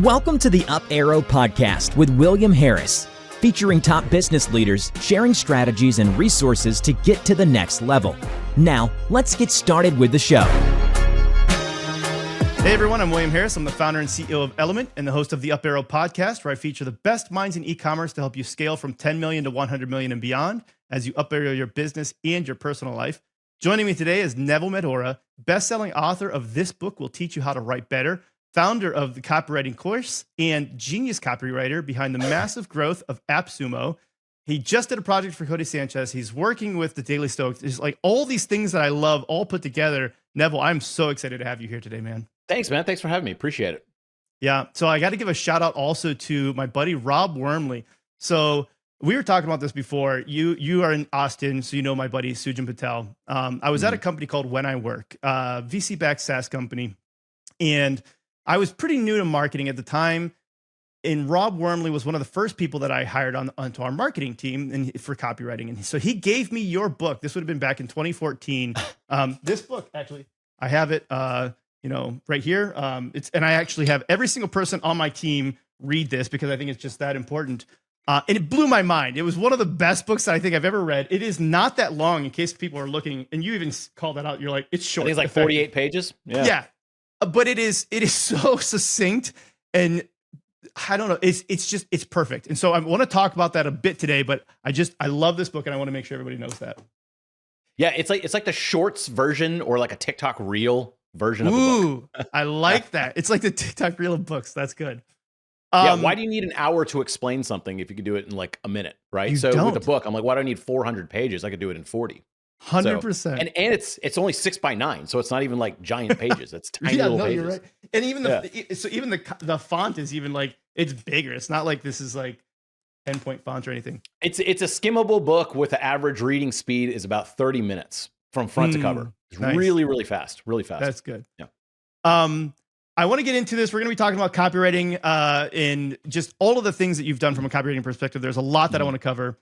Welcome to the Up Arrow Podcast with William Harris, featuring top business leaders sharing strategies and resources to get to the next level. Now, let's get started with the show. Hey everyone, I'm William Harris. I'm the founder and CEO of Element and the host of the Up Arrow Podcast, where I feature the best minds in e-commerce to help you scale from 10 million to 100 million and beyond as you up arrow your business and your personal life. Joining me today is Neville Medhora, best-selling author of This Book Will Teach You How to Write Better, founder of the Copywriting Course, and genius copywriter behind the massive growth of AppSumo. He just did a project for Cody Sanchez. He's working with the Daily Stoic. It's like all these things that I love all put together. Neville, I'm so excited to have you here today, man. Thanks, man. Thanks for having me. Appreciate it. Yeah. So I got to give a shout out also to my buddy, Rob Wormley. So we were talking about this before. You are in Austin, so you know my buddy, Sujin Patel. I was at a company called When I Work, VC-backed SaaS company. And I was pretty new to marketing at the time. And Rob Wormley was one of the first people that I hired onto our marketing team and for copywriting. And so he gave me your book. This would have been back in 2014. This book, actually, I have it, right here. And I actually have every single person on my team read this because I think it's just that important. And it blew my mind. It was one of the best books that I think I've ever read. It is not that long in case people are looking, and you even called that out. You're like, it's short. I think it's like 48 pages. Yeah. But it is so succinct, and I don't know. It's perfect. And so I want to talk about that a bit today, but I love this book and I want to make sure everybody knows that. Yeah. It's like the shorts version or like a TikTok reel version of a book. I like that. It's like the TikTok reel of books. That's good. Why do you need an hour to explain something if you could do it in like a minute, right? With a book, I'm like, why do I need 400 pages? I could do it in 40. 100%. And it's only 6x9, so it's not even like giant pages. It's tiny little pages. You're right. And even the font is even like, it's bigger. It's not like this is like 10-point font or anything. It's a skimmable book with the average reading speed is about 30 minutes from front to cover. It's nice. Really fast. That's good. Yeah. I want to get into this. We're going to be talking about copywriting and just all of the things that you've done from a copywriting perspective. There's a lot that I want to cover.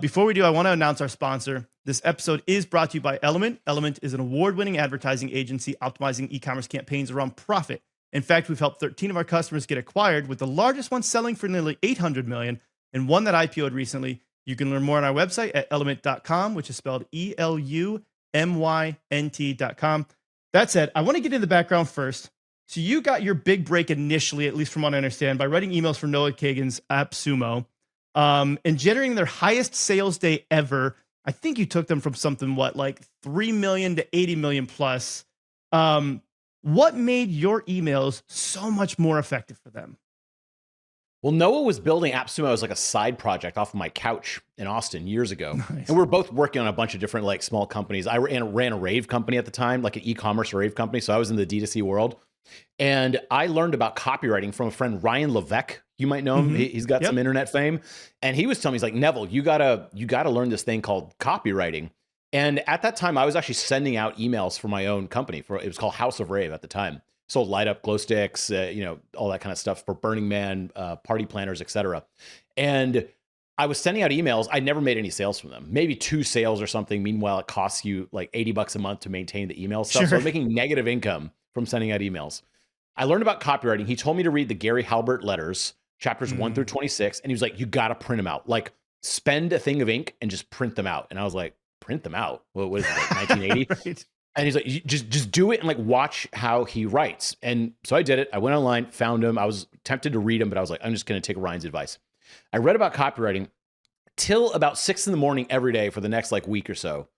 Before we do, I want to announce our sponsor. This episode is brought to you by Element. Element is an award-winning advertising agency optimizing e-commerce campaigns around profit. In fact, we've helped 13 of our customers get acquired, with the largest one selling for nearly $800 million and one that IPO'd recently. You can learn more on our website at element.com, which is spelled ELUMYNT.com. That said, I want to get into the background first. So you got your big break initially, at least from what I understand, by writing emails for Noah Kagan's AppSumo. And generating their highest sales day ever. I think you took them from something, like 3 million to 80 million plus. What made your emails so much more effective for them? Well, Noah was building AppSumo as like a side project off of my couch in Austin years ago. Nice. And we were both working on a bunch of different like small companies. I ran a rave company at the time, like an e-commerce rave company. So I was in the D2C world. And I learned about copywriting from a friend, Ryan Levesque. You might know him. He's got some internet fame. And he was telling me, he's like, Neville, you gotta learn this thing called copywriting. And at that time, I was actually sending out emails for my own company. It was called House of Rave at the time. Sold light up glow sticks, all that kind of stuff for Burning Man, party planners, etc. And I was sending out emails. I never made any sales from them. Maybe 2 sales or something. Meanwhile, it costs you like $80 a month to maintain the email stuff. Sure. So I was making negative income from sending out emails. I learned about copywriting. He told me to read the Gary Halbert letters, chapters 1 through 26. And he was like, you got to print them out. Like, spend a thing of ink and just print them out. And I was like, print them out? What is it, like 1980? Right. And he's like, just do it and like watch how he writes. And so I did it. I went online, found him. I was tempted to read him, but I was like, I'm just going to take Ryan's advice. I read about copywriting till about 6 a.m. every day for the next like week or so.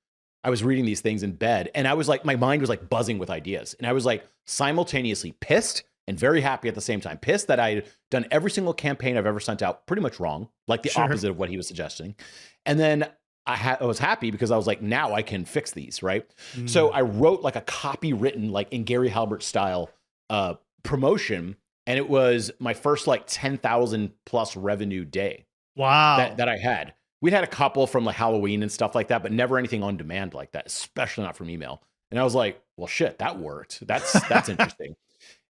I was reading these things in bed, and I was like, my mind was like buzzing with ideas. And I was like simultaneously pissed and very happy at the same time. Pissed that I had done every single campaign I've ever sent out pretty much wrong, like the opposite of what he was suggesting. And then I was happy because I was like, now I can fix these, right? So I wrote like a copywritten, like in Gary Halbert style promotion. And it was my first like 10,000 plus revenue day. Wow. That I had. We'd had a couple from like Halloween and stuff like that, but never anything on demand like that, especially not from email. And I was like, well, shit, that worked. That's interesting.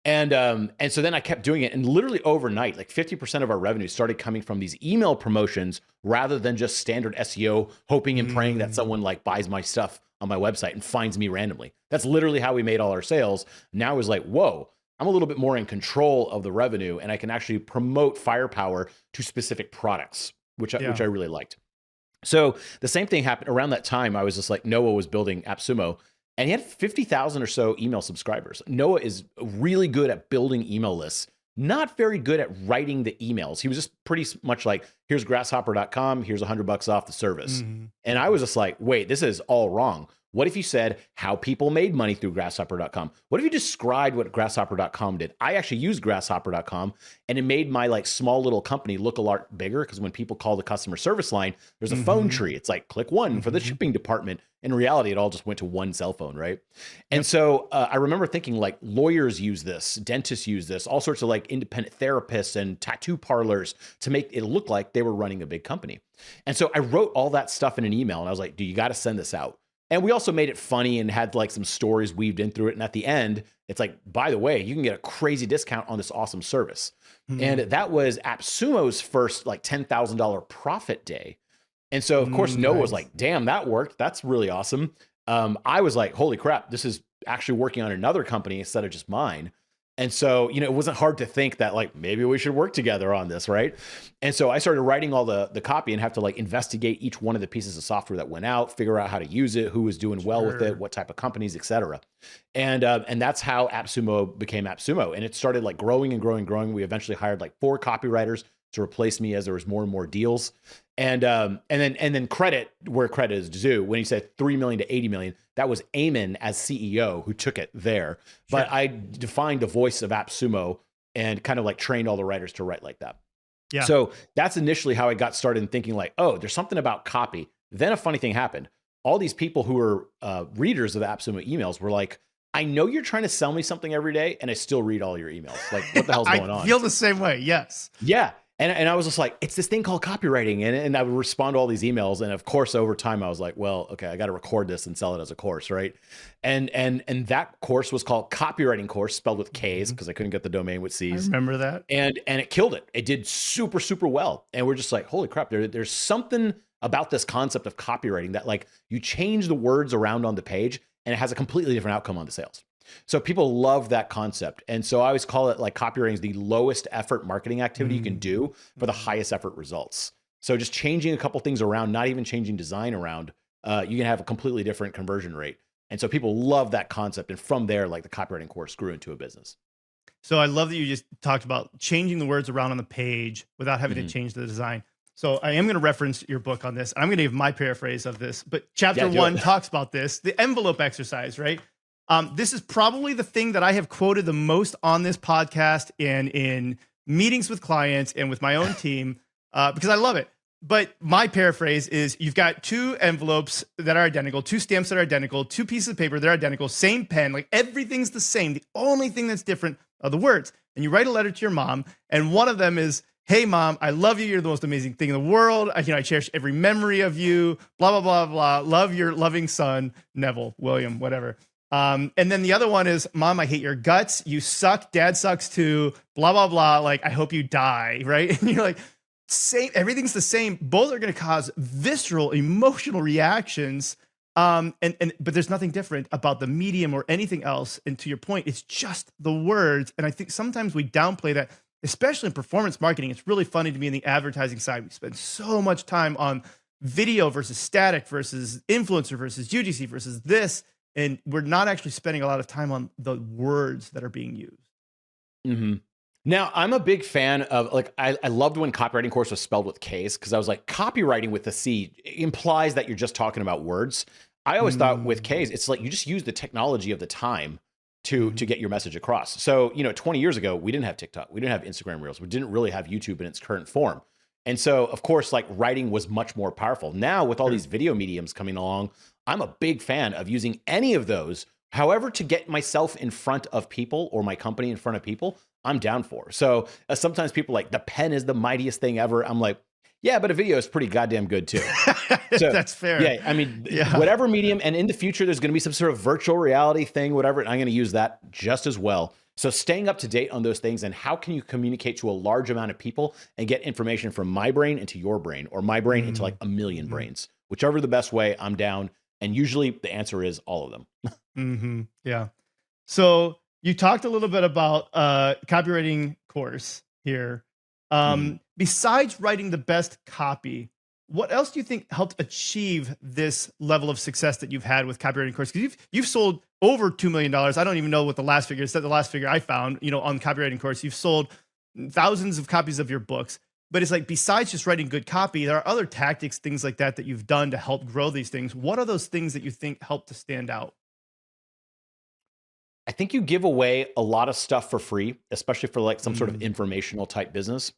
And so then I kept doing it, and literally overnight, like 50% of our revenue started coming from these email promotions rather than just standard SEO, hoping and praying that someone like buys my stuff on my website and finds me randomly. That's literally how we made all our sales. Now it was like, whoa, I'm a little bit more in control of the revenue, and I can actually promote firepower to specific products, which I really liked. So the same thing happened around that time. I was just like, Noah was building AppSumo, and he had 50,000 or so email subscribers. Noah is really good at building email lists, not very good at writing the emails. He was just pretty much like, here's grasshopper.com, here's $100 off the service. And I was just like, wait, this is all wrong. What if you said how people made money through grasshopper.com? What if you described what grasshopper.com did? I actually used grasshopper.com, and it made my like small little company look a lot bigger, because when people call the customer service line, there's a phone tree. It's like click one for the shipping department. In reality, it all just went to one cell phone, right? And so I remember thinking like lawyers use this, dentists use this, all sorts of like independent therapists and tattoo parlors to make it look like they were running a big company. And so I wrote all that stuff in an email, and I was like, dude, you got to send this out. And we also made it funny and had like some stories weaved in through it. And at the end, it's like, by the way, you can get a crazy discount on this awesome service. And that was AppSumo's first like $10,000 profit day. And so of course, Noah was like, damn, that worked. That's really awesome. I was like, holy crap, this is actually working on another company instead of just mine. And so, you know, it wasn't hard to think that like, maybe we should work together on this, right? And so I started writing all the copy and have to like investigate each one of the pieces of software that went out, figure out how to use it, who was doing well with it, what type of companies, et cetera. And that's how AppSumo became AppSumo. And it started like growing and growing and growing. We eventually hired like 4 copywriters to replace me as there was more and more deals. And then credit where credit is due. When he said 3 million to 80 million, that was Eamon as CEO who took it there. But I defined the voice of AppSumo and kind of like trained all the writers to write like that. Yeah. So that's initially how I got started in thinking like, oh, there's something about copy. Then a funny thing happened. All these people who were readers of the AppSumo emails were like, I know you're trying to sell me something every day, and I still read all your emails. Like, what the hell's going on? I feel the same way. Yes. Yeah. And I was just like, it's this thing called copywriting. And I would respond to all these emails. And of course, over time, I was like, well, okay, I got to record this and sell it as a course, right? And that course was called Copywriting Course, spelled with K's, because I couldn't get the domain with C's. I remember that. And it killed it. It did super, super well. And we're just like, holy crap, there's something about this concept of copywriting that like you change the words around on the page and it has a completely different outcome on the sales. So people love that concept. And so I always call it like copywriting is the lowest effort marketing activity you can do for the highest effort results. So just changing a couple things around, not even changing design around, you can have a completely different conversion rate. And so people love that concept. And from there, like the copywriting course grew into a business. So I love that you just talked about changing the words around on the page without having to change the design. So I am going to reference your book on this. I'm going to give my paraphrase of this, but chapter 1 talks about this, the envelope exercise, right? This is probably the thing that I have quoted the most on this podcast and in meetings with clients and with my own team, because I love it. But my paraphrase is you've got 2 envelopes that are identical, 2 stamps that are identical, 2 pieces of paper that are identical, same pen, like everything's the same. The only thing that's different are the words. And you write a letter to your mom, and one of them is, hey, Mom, I love you. You're the most amazing thing in the world. I cherish every memory of you, blah, blah, blah, blah. Love your loving son, Neville, William, whatever. And then the other one is, Mom, I hate your guts. You suck. Dad sucks too. Blah, blah, blah. Like, I hope you die. Right. And you're like, same. Everything's the same. Both are going to cause visceral emotional reactions. But there's nothing different about the medium or anything else. And to your point, it's just the words. And I think sometimes we downplay that, especially in performance marketing. It's really funny to me in the advertising side. We spend so much time on video versus static versus influencer versus UGC versus this. And we're not actually spending a lot of time on the words that are being used. Now, I'm a big fan of, like, I loved when Copywriting Course was spelled with K's, because I was like, copywriting with the C implies that you're just talking about words. I always thought with K's, it's like you just use the technology of the time to get your message across. So, 20 years ago, we didn't have TikTok. We didn't have Instagram Reels. We didn't really have YouTube in its current form. And so, of course, like writing was much more powerful. Now, with all these video mediums coming along, I'm a big fan of using any of those. However, to get myself in front of people or my company in front of people, I'm down for. So sometimes people are like, the pen is the mightiest thing ever. I'm like, yeah, but a video is pretty goddamn good too. So, that's fair. Yeah, I mean, whatever medium, and in the future, there's going to be some sort of virtual reality thing, whatever, and I'm going to use that just as well. So staying up to date on those things, and how can you communicate to a large amount of people and get information from my brain into your brain, or my brain into like a million brains, whichever the best way, I'm down. And usually the answer is all of them. Yeah. So You talked a little bit about copywriting course here. Besides writing the best copy, what else do you think helped achieve this level of success that you've had with copywriting course? Because you've sold over $2 million. I don't even know what the last figure is. The last figure I found, on copywriting course, you've sold thousands of copies of your books. But it's like, besides just writing good copy, there are other tactics, things like that you've done to help grow these things. What are those things that you think help to stand out? I think you give away a lot of stuff for free, especially for like some sort of informational type business.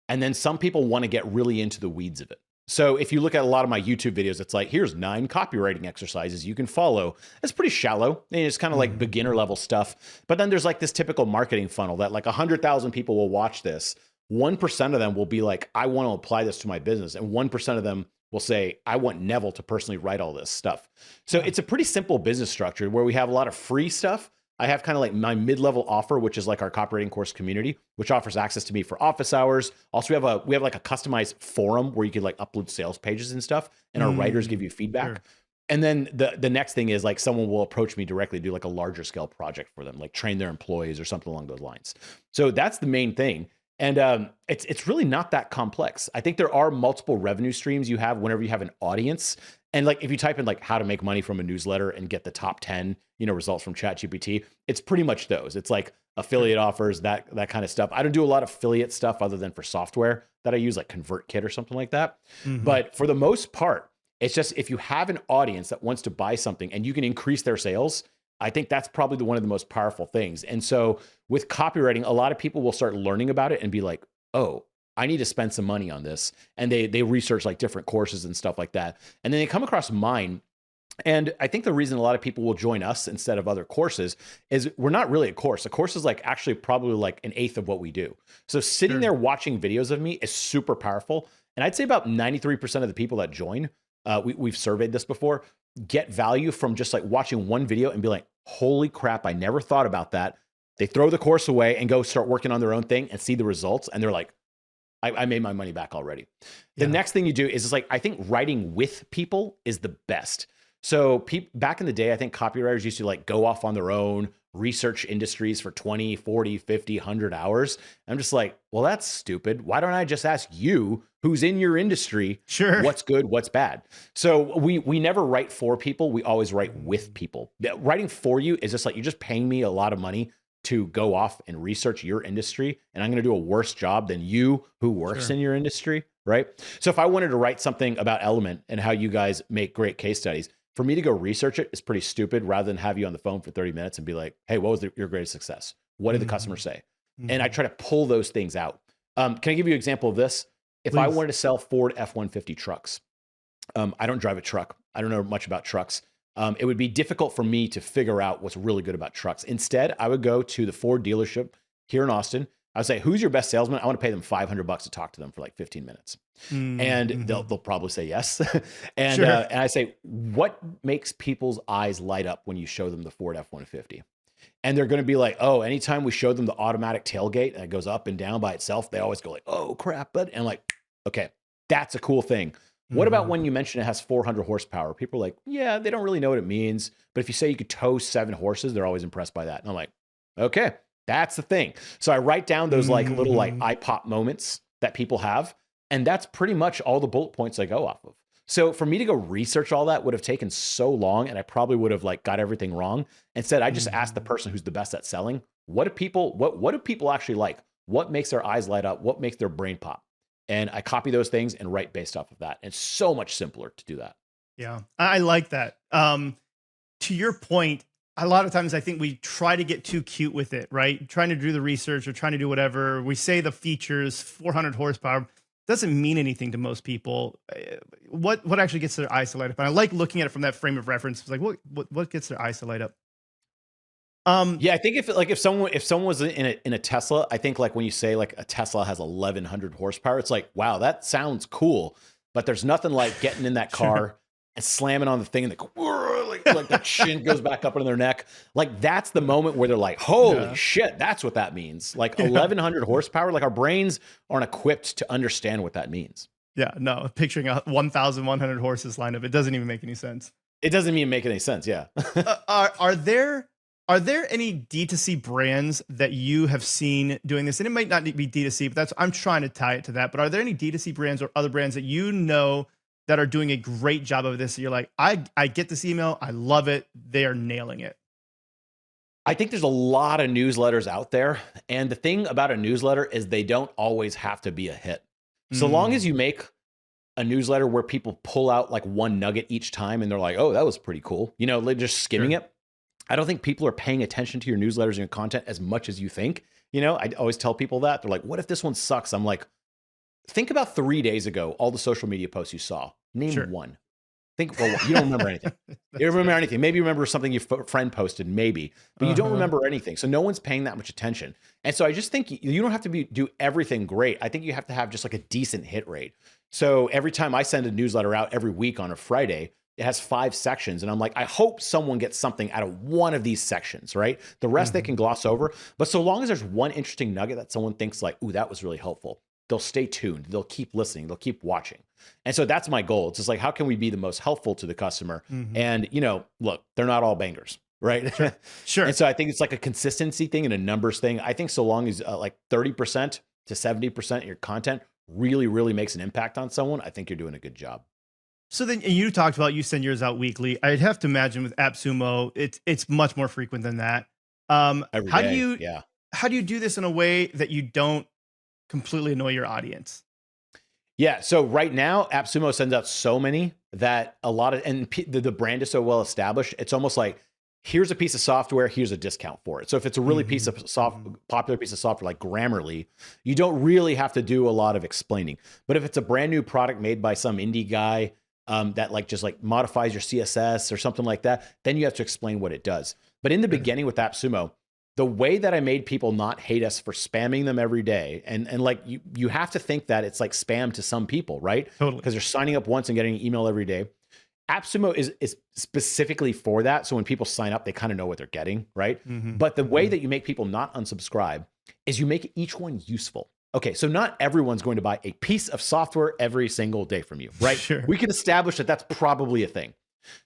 And then some people want to get really into the weeds of it. So if you look at a lot of my YouTube videos, it's like, here's 9 copywriting exercises you can follow. It's pretty shallow. And it's kind of like beginner level stuff. But then there's like this typical marketing funnel that like 100,000 people will watch this. 1% of them will be like, I want to apply this to my business. And 1% of them will say, I want Neville to personally write all this stuff. So it's a pretty simple business structure where we have a lot of free stuff. I have kind of like my mid-level offer, which is like our copywriting course community, which offers access to me for office hours. Also, we have like a customized forum where you can like upload sales pages and stuff, and our writers give you feedback. Sure. And then the next thing is like someone will approach me directly to do like a larger scale project for them, like train their employees or something along those lines. So that's the main thing. And it's really not that complex. I think there are multiple revenue streams you have whenever you have an audience. And like if you type in like how to make money from a newsletter and get the top 10, results from ChatGPT, it's pretty much those. It's like affiliate offers, that kind of stuff. I don't do a lot of affiliate stuff other than for software that I use, like ConvertKit or something like that. But for the most part, it's just if you have an audience that wants to buy something and you can increase their sales, I think that's probably one of the most powerful things. And so with copywriting, a lot of people will start learning about it and be like, oh, I need to spend some money on this. And they research like different courses and stuff like that. And then they come across mine. And I think the reason a lot of people will join us instead of other courses is we're not really a course. A course is like actually probably like 1/8 of what we do. So sitting there watching videos of me is super powerful. And I'd say about 93% of the people that join, we've surveyed this before, get value from just like watching one video and be like, holy crap, I never thought about that. They throw the course away and go start working on their own thing and see the results. And they're like, I made my money back already. The next thing you do is like, I think writing with people is the best. So back in the day, I think copywriters used to like go off on their own, research industries for 20, 40, 50, 100 hours. I'm just like, well, that's stupid. Why don't I just ask you who's in your industry, what's good, what's bad? So we never write for people. We always write with people. Writing for you is just like, you're just paying me a lot of money to go off and research your industry. And I'm going to do a worse job than you who works in your industry, right? So if I wanted to write something about Element and how you guys make great case studies, for me to go research it is pretty stupid rather than have you on the phone for 30 minutes and be like, hey, what was your greatest success? What did the customer say? And I try to pull those things out. Can I give you an example of this? If I wanted to sell Ford F-150 trucks, I don't drive a truck. I don't know much about trucks. It would be difficult for me to figure out what's really good about trucks. Instead, I would go to the Ford dealership here in Austin. I would say, who's your best salesman? I want to pay them $500 to talk to them for like 15 minutes. And they'll probably say yes. And I say, what makes people's eyes light up when you show them the Ford F-150? And they're going to be like, oh, anytime we show them the automatic tailgate and it goes up and down by itself, they always go like, oh crap. And I'm like, okay, that's a cool thing. What about when you mention it has 400 horsepower? People are like, yeah, they don't really know what it means. But if you say you could tow 7 horses, they're always impressed by that. And I'm like, okay, that's the thing. So I write down those like little like eye pop moments that people have. And that's pretty much all the bullet points I go off of. So for me to go research all that would have taken so long, and I probably would have like got everything wrong. Instead, I just asked the person who's the best at selling, what do people actually like? What makes their eyes light up? What makes their brain pop? And I copy those things and write based off of that. And it's so much simpler to do that. Yeah, I like that. To your point, a lot of times I think we try to get too cute with it, right? Trying to do the research or trying to do whatever. We say the features, 400 horsepower, doesn't mean anything to most people. What actually gets their eyes to light up? And I like looking at it from that frame of reference. It's like, what gets their eyes to light up? Yeah, I think if someone was in a Tesla, I think like when you say like a Tesla has 1,100 horsepower, it's like, wow, that sounds cool. But there's nothing like getting in that car and slamming on the thing and like the chin goes back up on their neck. Like that's the moment where they're like, holy shit, that's what that means. Like 1,100 horsepower, like our brains aren't equipped to understand what that means. Yeah, no, picturing a 1,100 horses lineup, it doesn't even make any sense. It doesn't even make any sense, yeah. Are there Are there any D2C brands that you have seen doing this? And it might not be D2C, but I'm trying to tie it to that. But are there any D2C brands or other brands that you know that are doing a great job of this? You're like, I get this email. I love it. They are nailing it. I think there's a lot of newsletters out there. And the thing about a newsletter is they don't always have to be a hit. So long as you make a newsletter where people pull out like one nugget each time and they're like, oh, that was pretty cool. You know, they're just skimming it. I don't think people are paying attention to your newsletters and your content as much as you think. You know, I always tell people that. They're like, what if this one sucks? I'm like, think about 3 days ago, all the social media posts you saw. Name one. Think, well, you don't remember anything. You don't remember anything. Maybe you remember something your friend posted, maybe, but you don't remember anything. So no one's paying that much attention. And so I just think you don't have to do everything great. I think you have to have just like a decent hit rate. So every time I send a newsletter out every week on a Friday, it has 5 sections. And I'm like, I hope someone gets something out of one of these sections, right? The rest they can gloss over. But so long as there's one interesting nugget that someone thinks like, ooh, that was really helpful, they'll stay tuned. They'll keep listening. They'll keep watching. And so that's my goal. It's just like, how can we be the most helpful to the customer? And, you know, look, they're not all bangers, right? Sure. And so I think it's like a consistency thing and a numbers thing. I think so long as like 30% to 70% of your content really, really makes an impact on someone, I think you're doing a good job. So then you talked about you send yours out weekly. I'd have to imagine with AppSumo, it's much more frequent than that. Every how day, do you do this in a way that you don't completely annoy your audience? Yeah. So right now, AppSumo sends out so many that a lot of, and the brand is so well established. It's almost like, here's a piece of software, here's a discount for it. So if it's a really popular piece of software like Grammarly, you don't really have to do a lot of explaining. But if it's a brand new product made by some indie guy that like just like modifies your CSS or something like that, then you have to explain what it does. But in the beginning with AppSumo, the way that I made people not hate us for spamming them every day, and like you have to think that it's like spam to some people, right? Totally. Because they're signing up once and getting an email every day. AppSumo is specifically for that. So when people sign up, they kind of know what they're getting, right? But the way that you make people not unsubscribe is you make each one useful. Okay, so not everyone's going to buy a piece of software every single day from you, right? Sure. We can establish that that's probably a thing.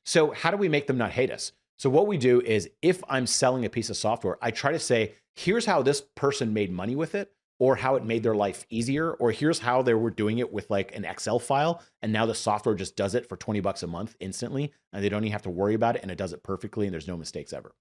So how do we make them not hate us? So what we do is if I'm selling a piece of software, I try to say, here's how this person made money with it, or how it made their life easier, or here's how they were doing it with like an Excel file. And now the software just does it for $20 a month instantly. And they don't even have to worry about it. And it does it perfectly. And there's no mistakes ever.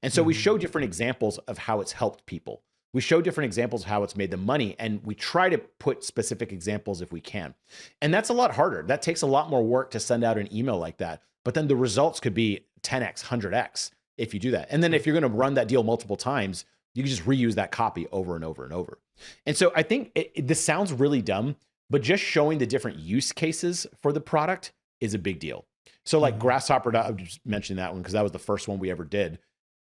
And so we show different examples of how it's helped people. We show different examples of how it's made them money. And we try to put specific examples if we can. And that's a lot harder. That takes a lot more work to send out an email like that. But then the results could be 10x, 100x if you do that. And then if you're going to run that deal multiple times, you can just reuse that copy over and over and over. And so I think this sounds really dumb, but just showing the different use cases for the product is a big deal. So like Grasshopper, I'm just mentioning that one because that was the first one we ever did.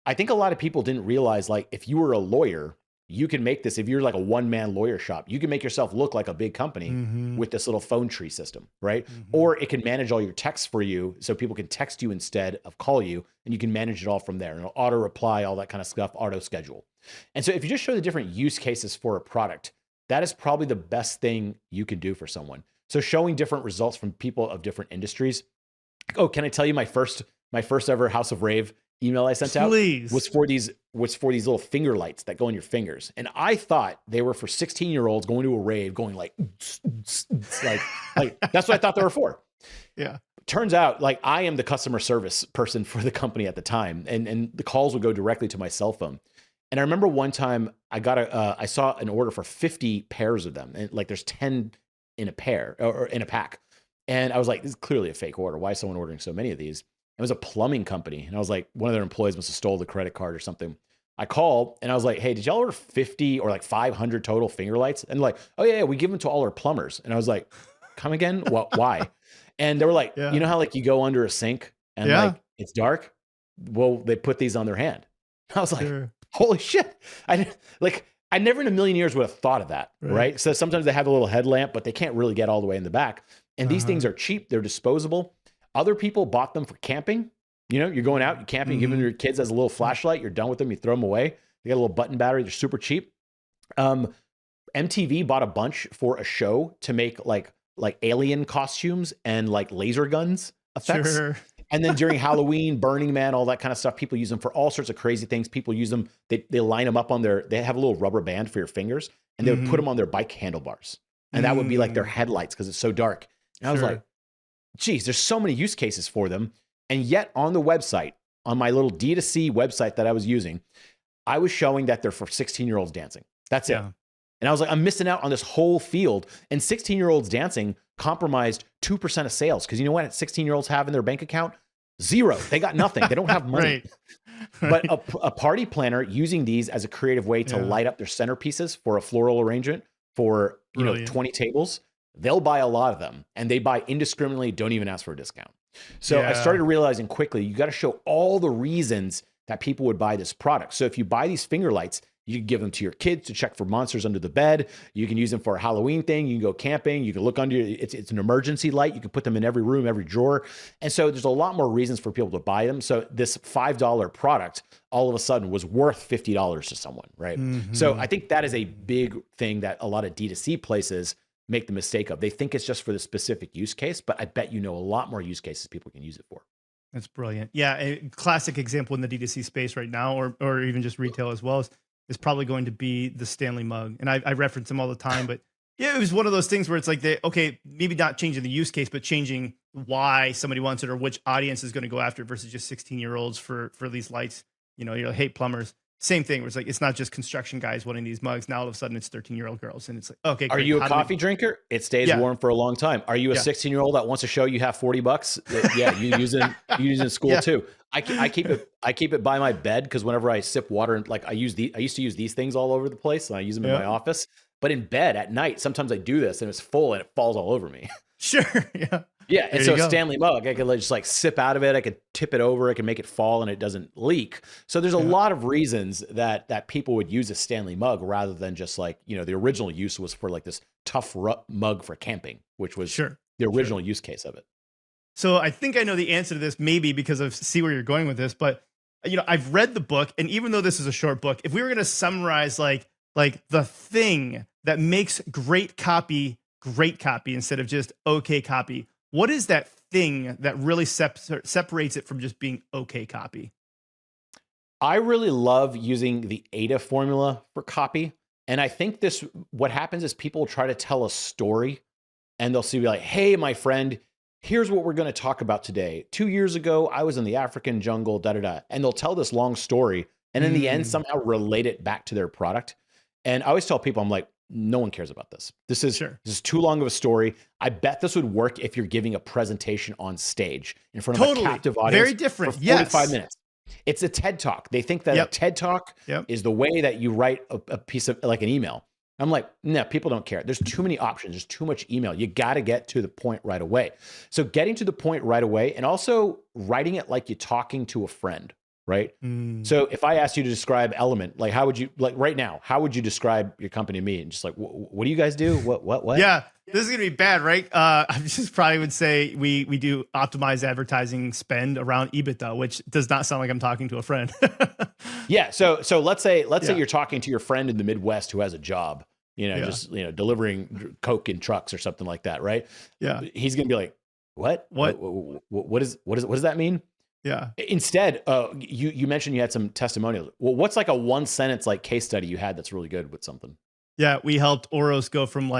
I think a lot of people didn't realize, like, if you were a lawyer, you can make this, if you're like a one-man lawyer shop, you can make yourself look like a big company with this little phone tree system, right? Or it can manage all your texts for you so people can text you instead of call you, and you can manage it all from there. And it'll auto reply, all that kind of stuff, auto schedule. And so if you just show the different use cases for a product, that is probably the best thing you can do for someone. So showing different results from people of different industries. Oh, can I tell you my first ever House of Rave email I sent out was for these little finger lights that go on your fingers. And I thought they were for 16-year-olds going to a rave, going like that's what I thought they were for. Yeah. Turns out, like, I am the customer service person for the company at the time, and the calls would go directly to my cell phone. And I remember one time I saw an order for 50 pairs of them, and like there's 10 in a pair or in a pack. And I was like, this is clearly a fake order. Why is someone ordering so many of these? It was a plumbing company. And I was like, one of their employees must have stole the credit card or something. I called and I was like, hey, did y'all order 50 or like 500 total finger lights? And like, oh yeah, we give them to all our plumbers. And I was like, come again? What? Why? And they were like, you know how like you go under a sink and like it's dark? Well, they put these on their hand. I was like, holy shit. I never in a million years would have thought of that, right? So sometimes they have a little headlamp, but they can't really get all the way in the back. And these things are cheap. They're disposable. Other people bought them for camping. You know, you're going out, you're camping, giving your kids as a little flashlight. You're done with them. You throw them away. They got a little button battery. They're super cheap. MTV bought a bunch for a show to make like alien costumes and like laser guns effects. And then during Halloween, Burning Man, all that kind of stuff, people use them for all sorts of crazy things. People use them, they line them up on they have a little rubber band for your fingers, and they would put them on their bike handlebars. And that would be like their headlights because it's so dark. And I was like, geez, there's so many use cases for them. And yet on the website, on my little D2C website that I was using, I was showing that they're for 16-year-olds dancing. That's it. And I was like, I'm missing out on this whole field. And 16-year-olds dancing compromised 2% of sales. Because you know what 16-year-olds have in their bank account? Zero. They got nothing. They don't have money. But a party planner using these as a creative way to light up their centerpieces for a floral arrangement for 20 tables, they'll buy a lot of them. And they buy indiscriminately, don't even ask for a discount. So I started realizing quickly, you got to show all the reasons that people would buy this product. So if you buy these finger lights, you can give them to your kids to check for monsters under the bed. You can use them for a Halloween thing. You can go camping. You can look under, it's an emergency light. You can put them in every room, every drawer. And so there's a lot more reasons for people to buy them. So this $5 product all of a sudden was worth $50 to someone, right? So I think that is a big thing that a lot of D2C places make the mistake of. They think it's just for the specific use case, but I bet a lot more use cases people can use it for. That's brilliant. Yeah, a classic example in the D2C space right now, or even just retail as well, is probably going to be the Stanley mug. And I reference them all the time, but yeah, it was one of those things where it's like, maybe not changing the use case, but changing why somebody wants it or which audience is going to go after it versus just 16-year-olds for these lights. You're like, hey, plumbers. Same thing where it's like, it's not just construction guys wanting these mugs. Now all of a sudden it's 13-year-old girls. And it's like, okay, great. Are you a coffee drinker? It stays warm for a long time. Are you a 16-year-old that wants to show you have $40? Yeah, you use it in school too. I keep it by my bed because whenever I sip water, and I used to use these things all over the place, and I use them in my office. But in bed at night, sometimes I do this and it's full and it falls all over me. Sure. Yeah. And so a Stanley mug, I could just sip out of it. I could tip it over. I can make it fall and it doesn't leak. So there's a lot of reasons that people would use a Stanley mug rather than just the original use was for this tough mug for camping, which was the original use case of it. So I think I know the answer to this, maybe because I see where you're going with this, but I've read the book, and even though this is a short book, if we were going to summarize like the thing that makes great copy instead of just okay copy, what is that thing that really separates it from just being okay copy? I really love using the AIDA formula for copy. And I think what happens is people try to tell a story and they'll be like, hey, my friend, here's what we're going to talk about today. 2 years ago, I was in the African jungle, And they'll tell this long story and in the end, somehow relate it back to their product. And I always tell people, I'm like, no one cares about this. This is too long of a story. I bet this would work if you're giving a presentation on stage in front of a captive audience. Very different. For 45 minutes. It's a TED Talk. They think that a TED Talk is the way that you write a piece of an email. I'm like, no, people don't care. There's too many options. There's too much email. You got to get to the point right away. So getting to the point right away and also writing it like you're talking to a friend, right? So if I asked you to describe Element, how would you, right now, how would you describe your company to me? And just what do you guys do? What? Yeah, this is going to be bad, right? I just probably would say we do optimize advertising spend around EBITDA, which does not sound like I'm talking to a friend. Yeah. So let's say you're talking to your friend in the Midwest who has a job, delivering Coke in trucks or something like that, right? Yeah. He's going to be like, what does that mean? Yeah. Instead, you mentioned you had some testimonials. Well, what's a one sentence case study you had that's really good with something? Yeah, we helped Oros go from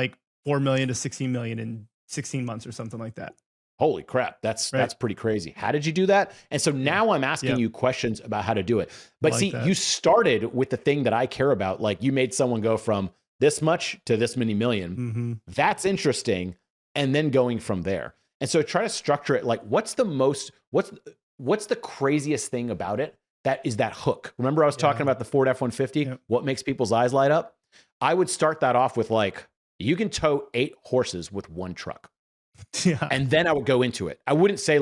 4 million to 16 million in 16 months or something like that. Holy crap, that's pretty crazy. How did you do that? And so now I'm asking you questions about how to do it. But you started with the thing that I care about. You made someone go from this much to this many million. That's interesting. And then going from there. And so try to structure it what's the craziest thing about it that is that hook? Remember I was talking about the Ford F-150? Yep. What makes people's eyes light up? I would start that off with you can tow 8 horses with one truck. Yeah. And then I would go into it. I wouldn't say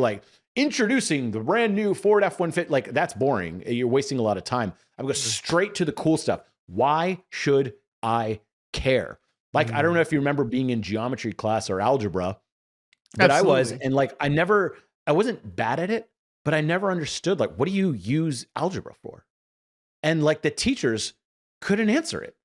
introducing the brand new Ford F-150. That's boring. You're wasting a lot of time. I would go straight to the cool stuff. Why should I care? I don't know if you remember being in geometry class or algebra, but I was, and I wasn't bad at it, but I never understood what do you use algebra for? And the teachers couldn't answer it.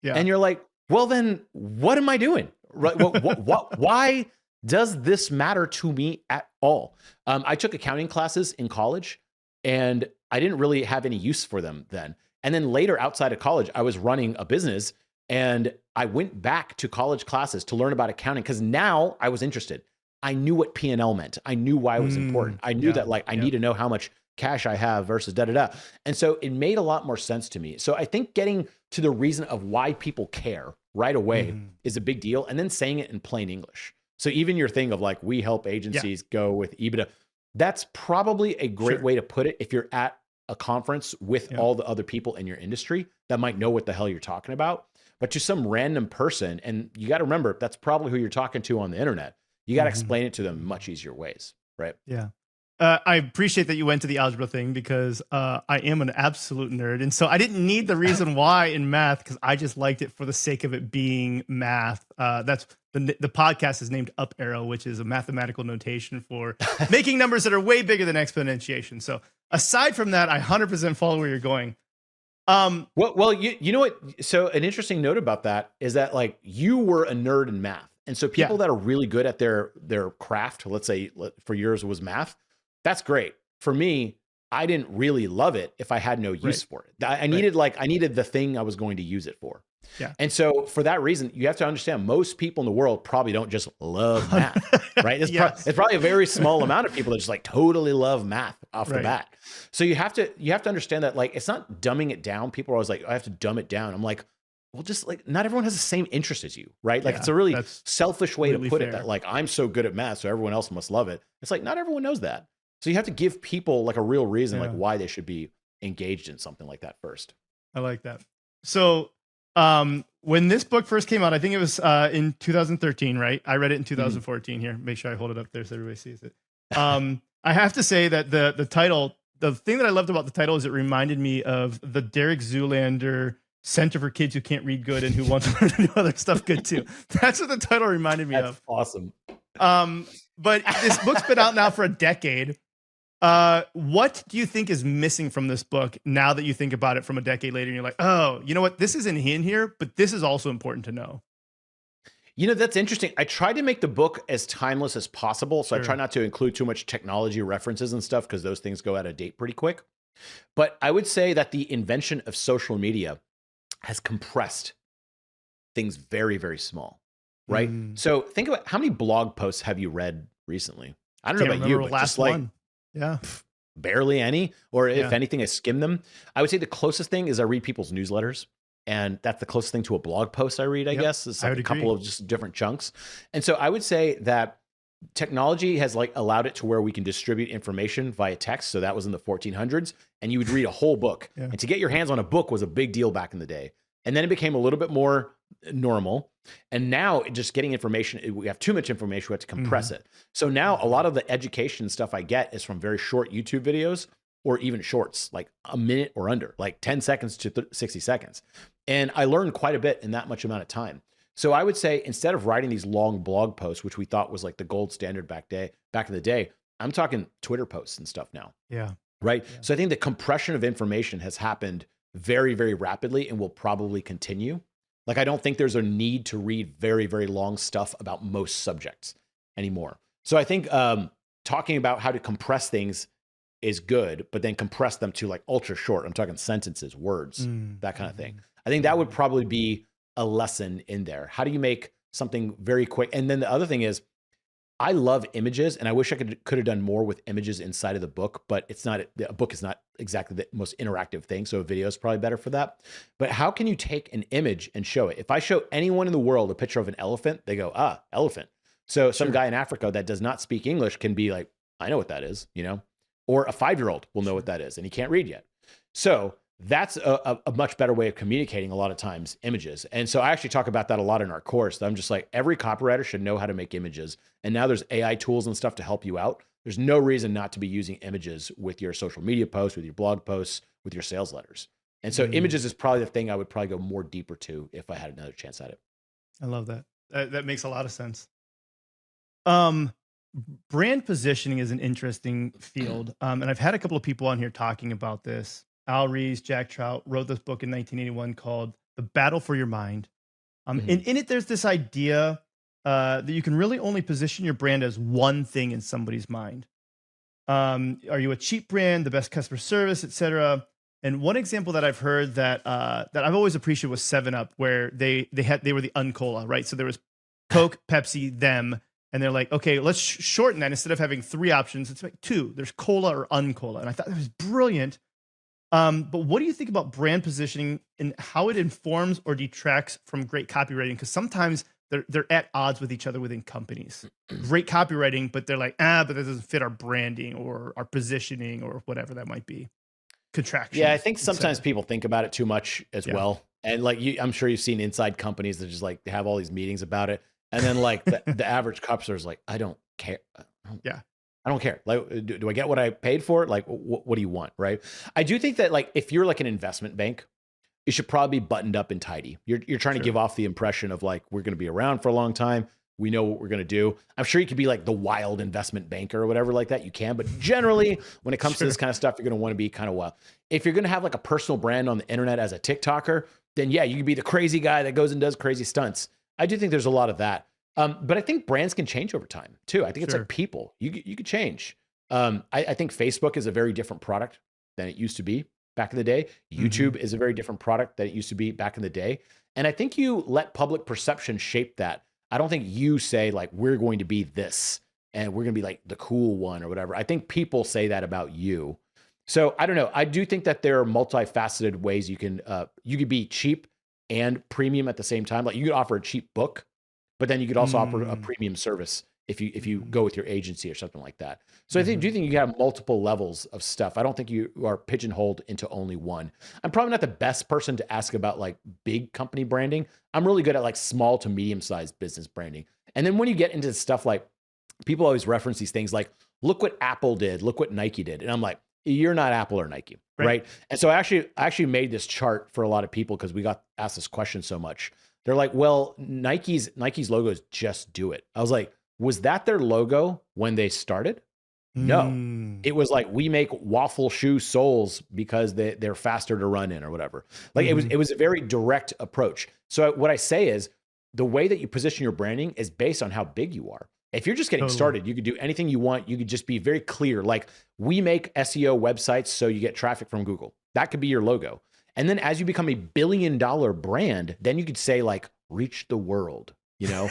Yeah. And you're like, well, then what am I doing? Right? Why does this matter to me at all? I took accounting classes in college and I didn't really have any use for them then. And then later outside of college, I was running a business and I went back to college classes to learn about accounting because now I was interested. I knew what P&L meant. I knew why it was important. I knew that like I need to know how much cash I have versus da da da. And so it made a lot more sense to me. So I think getting to the reason of why people care right away is a big deal. And then saying it in plain English. So even your thing of like, we help agencies go with EBITDA, that's probably a great way to put it if you're at a conference with all the other people in your industry that might know what the hell you're talking about. But to some random person, and you got to remember, that's probably who you're talking to on the internet. You got to explain it to them in much easier ways, right? Yeah. I appreciate that you went to the algebra thing because I am an absolute nerd. And so I didn't need the reason why in math because I just liked it for the sake of it being math. That's the podcast is named Up Arrow, which is a mathematical notation for making numbers that are way bigger than exponentiation. So aside from that, I 100% follow where you're going. Well, you know what? So an interesting note about that is that like you were a nerd in math. And so people that are really good at their craft, let's say for yours was math, that's great. For me, I didn't really love it if I had no use for it. I needed I needed the thing I was going to use it for. Yeah. And so for that reason, you have to understand most people in the world probably don't just love math, right? It's, it's probably a very small amount of people that just like totally love math off the bat. So you have to understand that like, it's not dumbing it down. People are always like, I have to dumb it down. I'm like, well, just like not everyone has the same interest as you, right? Like it's a really selfish way to put it that like, I'm so good at math, so everyone else must love it. It's like, not everyone knows that. So you have to give people like a real reason, like why they should be engaged in something like that first. I like that. So when this book first came out, I think it was in 2013, right? I read it in 2014 here. Make sure I hold it up there so everybody sees it. I have to say that the title, the thing that I loved about the title is it reminded me of the Derek Zoolander Center for Kids Who Can't Read Good and Who Want to Learn to Do Other Stuff Good Too. That's what the title reminded me of. Awesome. But this book's been out now for a decade. What do you think is missing from this book now that you think about it from a decade later and you're like, oh, you know what? This isn't in here, but this is also important to know. You know, that's interesting. I tried to make the book as timeless as possible. So I try not to include too much technology references and stuff because those things go out of date pretty quick. But I would say that the invention of social media has compressed things very, very small, right? So think about how many blog posts have you read recently? I don't know about you, but just like barely any, or if anything, I skim them. I would say the closest thing is I read people's newsletters. And that's the closest thing to a blog post I read, I guess. It's like a couple of just different chunks. And so I would say that technology has like allowed it to where we can distribute information via text. So that was in the 1400s and you would read a whole book and to get your hands on a book was a big deal back in the day. And then it became a little bit more normal. And now just getting information, we have too much information. We have to compress it. So now a lot of the education stuff I get is from very short YouTube videos or even shorts, like a minute or under, like 10 seconds to 60 seconds. And I learned quite a bit in that much amount of time. So I would say instead of writing these long blog posts, which we thought was like the gold standard back in the day, I'm talking Twitter posts and stuff now. Right. So I think the compression of information has happened very, very rapidly and will probably continue. Like, I don't think there's a need to read very, very long stuff about most subjects anymore. So I think talking about how to compress things is good, but then compress them to like ultra short. I'm talking sentences, words, that kind of thing. I think that would probably be a lesson in there. How do you make something very quick? And then the other thing is, I love images, and I wish I could have done more with images inside of the book, but it's not, a book is not exactly the most interactive thing, so a video is probably better for that. But how can you take an image and show it? If I show anyone in the world a picture of an elephant, they go, elephant. So some guy in Africa that does not speak English can be like, I know what that is, you know? Or a 5-year-old will know what that is, and he can't read yet. So that's a much better way of communicating a lot of times, images. And so I actually talk about that a lot in our course. I'm just like, every copywriter should know how to make images. And now there's AI tools and stuff to help you out. There's no reason not to be using images with your social media posts, with your blog posts, with your sales letters. And so images is probably the thing I would probably go more deeper to if I had another chance at it. I love that. That makes a lot of sense. Brand positioning is an interesting field. And I've had a couple of people on here talking about this. Al Rees, Jack Trout wrote this book in 1981 called The Battle for Your Mind. In it, there's this idea that you can really only position your brand as one thing in somebody's mind. Are you a cheap brand, the best customer service, etc.? And one example that I've heard that that I've always appreciated was 7-Up, where they were the Uncola, right? So there was Coke, Pepsi, them, and they're like, okay, let's shorten that. Instead of having 3 options, it's like 2. There's cola or Uncola, and I thought that was brilliant. But what do you think about brand positioning and how it informs or detracts from great copywriting? Because sometimes they're at odds with each other within companies. Great copywriting, but they're like, but that doesn't fit our branding or our positioning or whatever that might be. Contraction. Yeah, I think sometimes people think about it too much as well. And like I'm sure you've seen inside companies that just like have all these meetings about it. And then like the average customer is like, I don't care. I don't care. Like, do I get what I paid for? Like, what do you want? Right. I do think that like, if you're like an investment bank, you should probably be buttoned up and tidy. You're trying to give off the impression of like, we're going to be around for a long time. We know what we're going to do. I'm sure you could be like the wild investment banker or whatever like that. You can, but generally when it comes to this kind of stuff, you're going to want to be kind of wild. If you're going to have like a personal brand on the internet as a TikToker, then yeah, you can be the crazy guy that goes and does crazy stunts. I do think there's a lot of that. But I think brands can change over time too. I think it's like people, you could change. I think Facebook is a very different product than it used to be back in the day. YouTube is a very different product than it used to be back in the day. And I think you let public perception shape that. I don't think you say like, we're going to be this and we're going to be like the cool one or whatever. I think people say that about you. So I don't know. I do think that there are multifaceted ways you could be cheap and premium at the same time. Like you could offer a cheap book, but then you could also offer a premium service if you go with your agency or something like that. So I do think you have multiple levels of stuff. I don't think you are pigeonholed into only one. I'm probably not the best person to ask about like big company branding. I'm really good at like small to medium-sized business branding. And then when you get into stuff like, people always reference these things like, look what Apple did, look what Nike did. And I'm like, you're not Apple or Nike, right? And so I actually made this chart for a lot of people because we got asked this question so much. They're like, well, Nike's logo is just do it. I was like, was that their logo when they started? No, it was like, we make waffle shoe soles because they're faster to run in or whatever. Like it was a very direct approach. So what I say is the way that you position your branding is based on how big you are. If you're just getting started, you could do anything you want. You could just be very clear. Like we make SEO websites so you get traffic from Google. That could be your logo. And then as you become a $1 billion brand, then you could say like, reach the world, you know,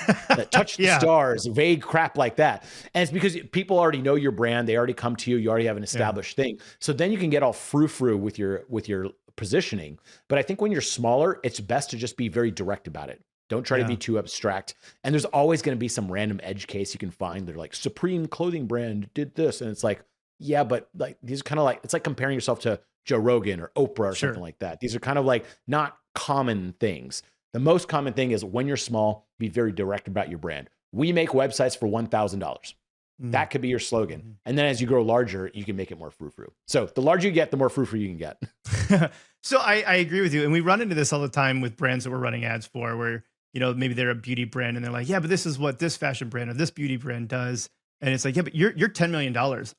touch the stars, vague crap like that. And it's because people already know your brand. They already come to you. You already have an established thing. So then you can get all frou-frou with your positioning. But I think when you're smaller, it's best to just be very direct about it. Don't try to be too abstract. And there's always going to be some random edge case you can find. They're like, Supreme clothing brand did this. And it's like, yeah, but like, these are kind of like, it's like comparing yourself to Joe Rogan or Oprah or something like that. These are kind of like not common things. The most common thing is when you're small, be very direct about your brand. We make websites for $1,000. That could be your slogan. And then as you grow larger, you can make it more frou-frou. So the larger you get, the more frou-frou you can get. So I agree with you. And we run into this all the time with brands that we're running ads for where, you know, maybe they're a beauty brand and they're like, yeah, but this is what this fashion brand or this beauty brand does. And it's like, yeah, but you're $10 million.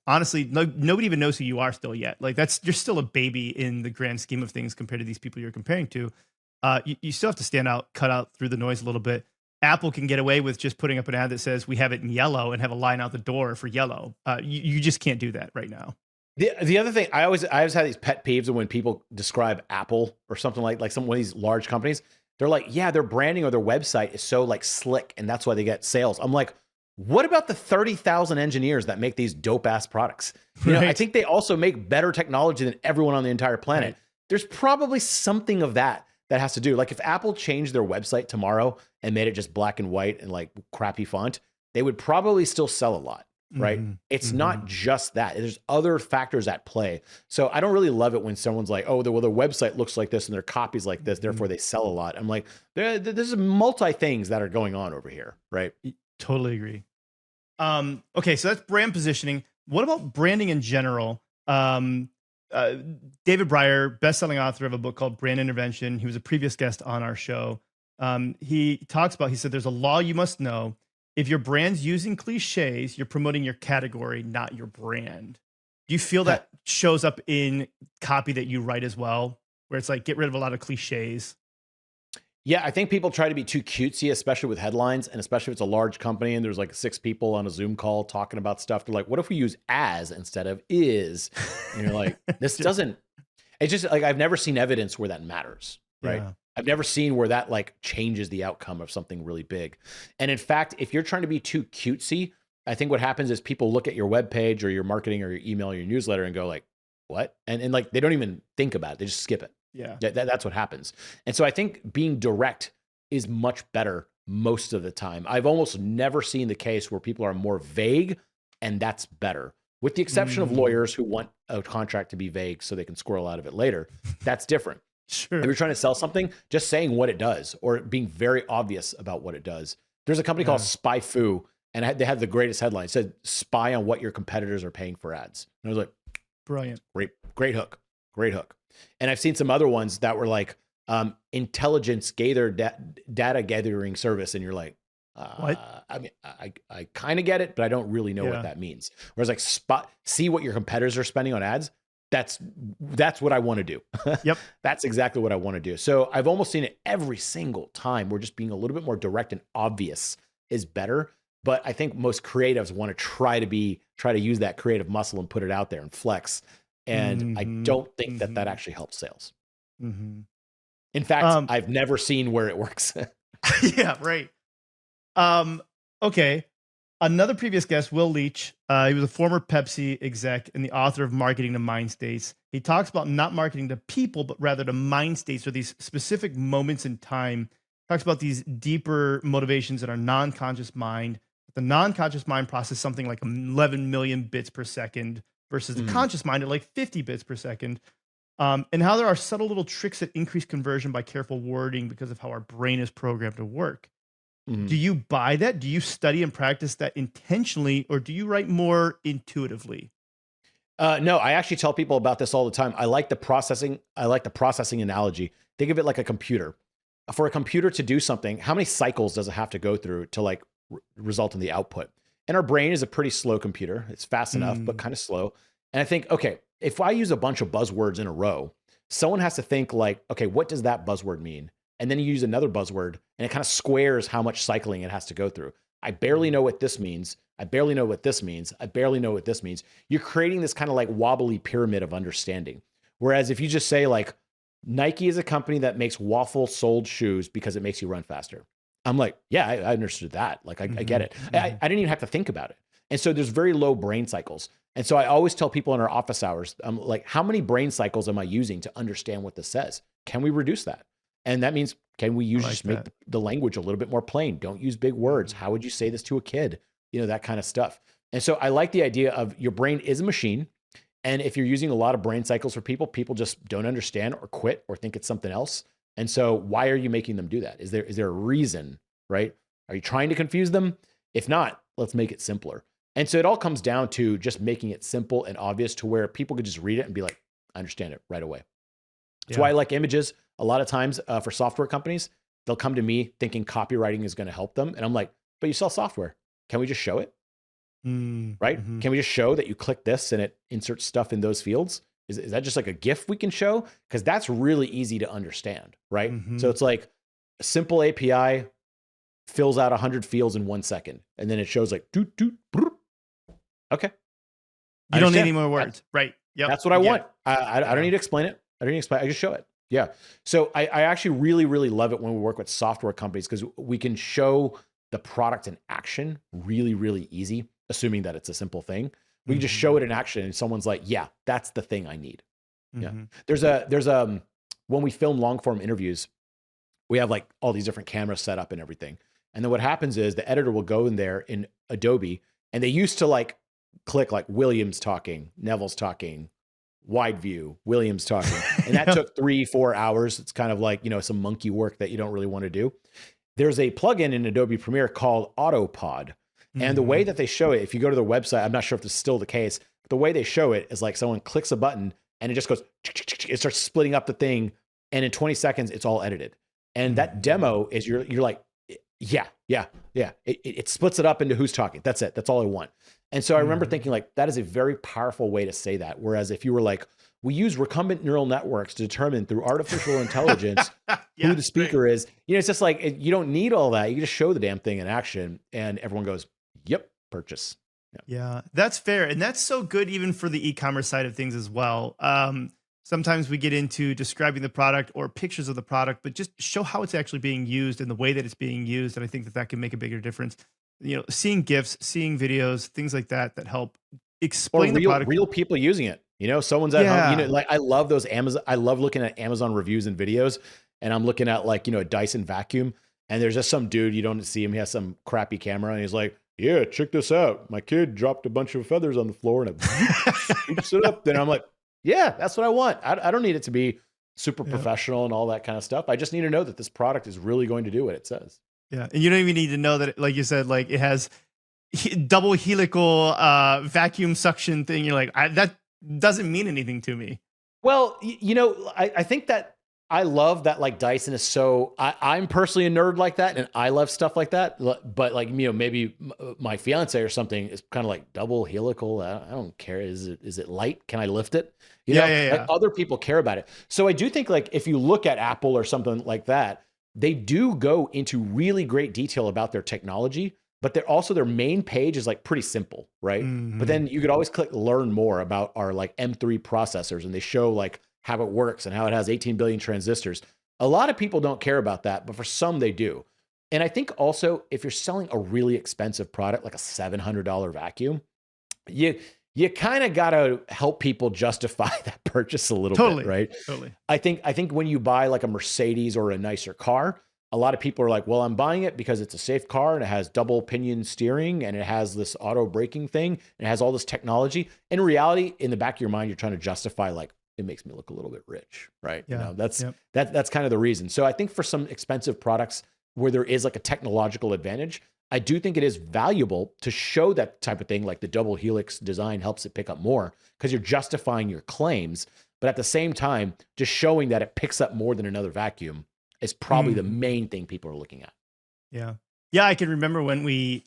Honestly, nobody even knows who you are still yet. Like you're still a baby in the grand scheme of things compared to these people you're comparing to. You still have to stand out, cut out through the noise a little bit. Apple can get away with just putting up an ad that says we have it in yellow and have a line out the door for yellow. You just can't do that right now. The other thing, I always have these pet peeves of when people describe Apple or something like one of these large companies. They're like, yeah, their branding or their website is so like slick and that's why they get sales. I'm like, what about the 30,000 engineers that make these dope ass products? You know, I think they also make better technology than everyone on the entire planet. There's probably something of that has to do. Like if Apple changed their website tomorrow and made it just black and white and like crappy font, they would probably still sell a lot, right? It's not just that. There's other factors at play. So I don't really love it when someone's like, oh, their website looks like this and their copy's like this, therefore they sell a lot. I'm like, there's multi things that are going on over here, right? Totally agree. Okay, so that's brand positioning. What about branding in general? David Breyer, best-selling author of a book called Brand Intervention. He was a previous guest on our show. He said, there's a law you must know. If your brand's using cliches, you're promoting your category, not your brand. Do you feel that shows up in copy that you write as well, where it's like, get rid of a lot of cliches? Yeah, I think people try to be too cutesy, especially with headlines, and especially if it's a large company and there's like 6 people on a Zoom call talking about stuff. They're like, what if we use as instead of is? And you're like, this doesn't, it's just like, I've never seen evidence where that matters, right? Yeah. I've never seen where that like changes the outcome of something really big. And in fact, if you're trying to be too cutesy, I think what happens is people look at your webpage or your marketing or your email or your newsletter and go like, what? And like, they don't even think about it. They just skip it. Yeah. That's what happens. And so I think being direct is much better most of the time. I've almost never seen the case where people are more vague, and that's better. With the exception of lawyers who want a contract to be vague so they can squirrel out of it later. That's different. Sure. If you're trying to sell something, just saying what it does or being very obvious about what it does. There's a company called SpyFu, and they had the greatest headline. It said, spy on what your competitors are paying for ads. And I was like, brilliant. Great hook. Great hook. And I've seen some other ones that were like intelligence data gathering service. And you're like, what? I mean, I kind of get it, but I don't really know what that means. Whereas like see what your competitors are spending on ads. That's what I want to do. Yep. That's exactly what I want to do. So I've almost seen it every single time. We're just being a little bit more direct and obvious is better. But I think most creatives want to try to use that creative muscle and put it out there and flex. And I don't think that actually helps sales. In fact, I've never seen where it works. Yeah, right. Okay. Another previous guest, Will Leach, he was a former Pepsi exec and the author of Marketing to Mind States. He talks about not marketing to people, but rather to mind states or these specific moments in time. Talks about these deeper motivations in our non-conscious mind. The non-conscious mind processes something like 11 million bits per second versus the conscious mind at like 50 bits per second. And how there are subtle little tricks that increase conversion by careful wording because of how our brain is programmed to work. Do you buy that? Do you study and practice that intentionally, or do you write more intuitively? No, I actually tell people about this all the time. I like the processing analogy. Think of it like a computer. For a computer to do something, how many cycles does it have to go through to like result in the output? And our brain is a pretty slow computer. It's fast enough, but kind of slow. And I think, okay, if I use a bunch of buzzwords in a row, someone has to think like, okay, what does that buzzword mean? And then you use another buzzword and it kind of squares how much cycling it has to go through. I barely know what this means. I barely know what this means. I barely know what this means. You're creating this kind of like wobbly pyramid of understanding. Whereas if you just say like, Nike is a company that makes waffle-soled shoes because it makes you run faster. I'm like, yeah, I understood that. Like, I get it. I didn't even have to think about it. And so there's very low brain cycles. And so I always tell people in our office hours, I'm like, how many brain cycles am I using to understand what this says? Can we reduce that? And that means, can we just make the language a little bit more plain? Don't use big words. How would you say this to a kid? You know, that kind of stuff. And so I like the idea of your brain is a machine. And if you're using a lot of brain cycles for people just don't understand or quit or think it's something else. And so why are you making them do that? Is there a reason, right? Are you trying to confuse them? If not, let's make it simpler. And so it all comes down to just making it simple and obvious to where people could just read it and be like, I understand it right away. That's why I like images. A lot of times for software companies, they'll come to me thinking copywriting is going to help them. And I'm like, but you sell software. Can we just show it? Right? Can we just show that you click this and it inserts stuff in those fields? Is that just like a GIF we can show? Because that's really easy to understand, right? So it's like a simple API fills out 100 fields in 1 second. And then it shows like, doot, doot, brr. Okay. You don't need any more words, right? Yep. That's what I want. I don't need to explain it. I just show it. Yeah. So I actually really, really love it when we work with software companies because we can show the product in action really, really easy, assuming that it's a simple thing. We can just show it in action and someone's like, yeah, that's the thing I need. Yeah. There's when we film long form interviews, we have like all these different cameras set up and everything. And then what happens is the editor will go in there in Adobe and they used to like click like William's talking, Neville's talking, wide view, Williams talking. And that took 3-4 hours. It's kind of like, you know, some monkey work that you don't really want to do. There's a plugin in Adobe Premiere called Autopod. And the way that they show it, if you go to their website, I'm not sure if this is still the case, but the way they show it is like someone clicks a button and it just goes, it starts splitting up the thing. And in 20 seconds, it's all edited. And that demo is you're like, yeah. It splits it up into who's talking. That's it. That's all I want. And so I remember thinking like, that is a very powerful way to say that. Whereas if you were like, we use recumbent neural networks to determine through artificial intelligence who the speaker is. You know, it's just like, you don't need all that. You just show the damn thing in action and everyone goes, yep, purchase. Yeah, that's fair. And that's so good even for the e-commerce side of things as well. Sometimes we get into describing the product or pictures of the product, but just show how it's actually being used and the way that it's being used. And I think that that can make a bigger difference. You know, seeing GIFs, seeing videos, things like that, that help explain the product. Real people using it. You know, someone's at home, you know, like I love those Amazon, I love looking at Amazon reviews and videos, and I'm looking at like, you know, a Dyson vacuum, and there's just some dude, you don't see him, he has some crappy camera, and he's like, yeah, check this out. My kid dropped a bunch of feathers on the floor and it scoops it up. Then I'm like, yeah, that's what I want. I don't need it to be super professional and all that kind of stuff. I just need to know that this product is really going to do what it says. Yeah. And you don't even need to know that, like you said, like it has double helical vacuum suction thing. You're like, that doesn't mean anything to me. Well, you know, I think that I love that like Dyson is so, I'm personally a nerd like that and I love stuff like that. But like, you know, maybe my fiance or something is kind of like double helical. I don't care. Is it light? Can I lift it? You know, like other people care about it. So I do think like if you look at Apple or something like that, they do go into really great detail about their technology, but they're also, their main page is like pretty simple, right? Mm-hmm. But then you could always click learn more about our like M3 processors, and they show like how it works and how it has 18 billion transistors. A lot of people don't care about that, but for some they do. And I think also if you're selling a really expensive product, like a $700 vacuum, you kind of got to help people justify that purchase a little bit, right? Totally. I think when you buy like a Mercedes or a nicer car, a lot of people are like, well, I'm buying it because it's a safe car and it has double pinion steering and it has this auto braking thing and it has all this technology. In reality, in the back of your mind, you're trying to justify like, it makes me look a little bit rich, right? Yeah. You know, that's kind of the reason. So I think for some expensive products where there is like a technological advantage, I do think it is valuable to show that type of thing, like the double helix design helps it pick up more because you're justifying your claims. But at the same time, just showing that it picks up more than another vacuum is probably the main thing people are looking at. Yeah. Yeah, I can remember when we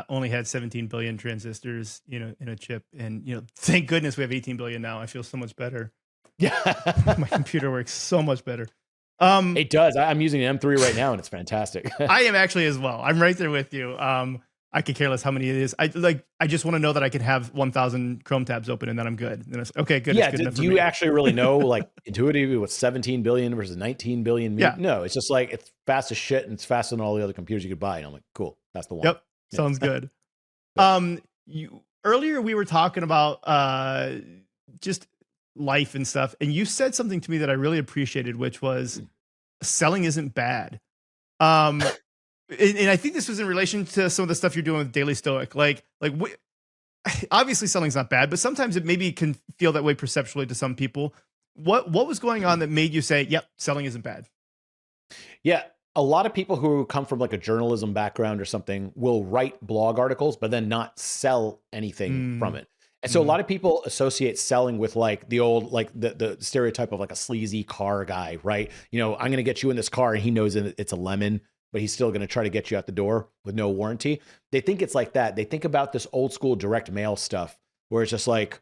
only had 17 billion transistors, you know, in a chip, and you know, thank goodness we have 18 billion now. I feel so much better. Yeah, my computer works so much better. It does. I'm using an M3 right now, and it's fantastic. I am actually as well. I'm right there with you. I could care less how many it is. I just want to know that I can have 1,000 Chrome tabs open and then I'm good. And it's okay, good. Yeah. It's good enough do for you me. actually really know, like intuitively, what 17 billion versus 19 billion? Yeah. No, it's just like it's fast as shit and it's faster than all the other computers you could buy. And I'm like, cool, that's the one. Yep. Yeah. Sounds good. Earlier we were talking about just life and stuff, and you said something to me that I really appreciated, which was selling isn't bad. And I think this was in relation to some of the stuff you're doing with Daily Stoic. Obviously selling's not bad, but sometimes it maybe can feel that way perceptually to some people. What was going on that made you say, yep, selling isn't bad? Yeah. A lot of people who come from like a journalism background or something will write blog articles, but then not sell anything from it. And so a lot of people associate selling with like the old, like the stereotype of like a sleazy car guy, right? You know, I'm going to get you in this car and he knows it's a lemon, but he's still going to try to get you out the door with no warranty. They think it's like that. They think about this old school direct mail stuff where it's just like,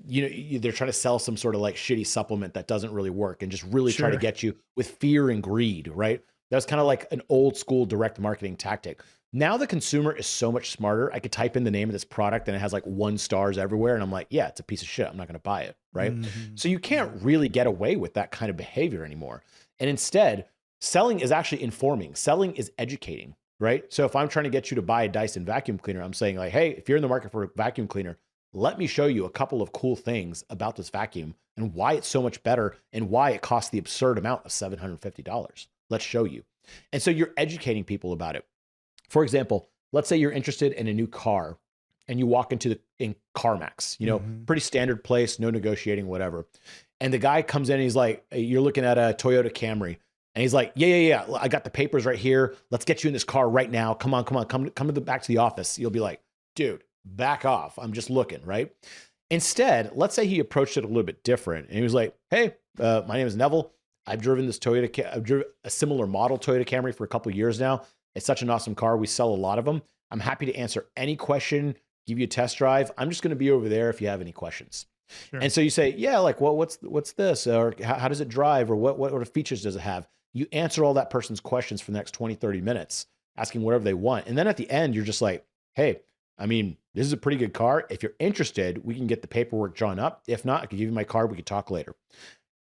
you know, they're trying to sell some sort of like shitty supplement that doesn't really work and just really try to get you with fear and greed, right? That was kind of like an old school direct marketing tactic. Now the consumer is so much smarter. I could type in the name of this product and it has like 1 stars everywhere. And I'm like, yeah, it's a piece of shit. I'm not going to buy it. Right. So you can't really get away with that kind of behavior anymore. And instead, selling is actually informing. Selling is educating. Right. So if I'm trying to get you to buy a Dyson vacuum cleaner, I'm saying like, hey, if you're in the market for a vacuum cleaner, let me show you a couple of cool things about this vacuum and why it's so much better and why it costs the absurd amount of $750. Let's show you. And so you're educating people about it. For example, let's say you're interested in a new car and you walk in CarMax, you know, pretty standard place, no negotiating, whatever. And the guy comes in and he's like, you're looking at a Toyota Camry. And he's like, yeah. I got the papers right here. Let's get you in this car right now. Come on. Come back to the office. You'll be like, dude, back off. I'm just looking, right? Instead, let's say he approached it a little bit different. And he was like, hey, my name is Neville. I've driven a similar model Toyota Camry for a couple of years now. It's such an awesome car. We sell a lot of them. I'm happy to answer any question, give you a test drive. I'm just going to be over there if you have any questions. Sure. And so you say, yeah, like, well, what's this? Or how does it drive? Or what features does it have? You answer all that person's questions for the next 20, 30 minutes, asking whatever they want. And then at the end, you're just like, hey, I mean, this is a pretty good car. If you're interested, we can get the paperwork drawn up. If not, I can give you my card. We can talk later.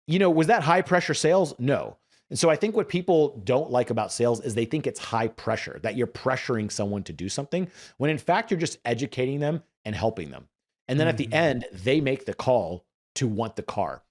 Was that high pressure sales? No. And so I think what people don't like about sales is they think it's high pressure, that you're pressuring someone to do something, when in fact, you're just educating them and helping them. And then at the end, they make the call to want the car.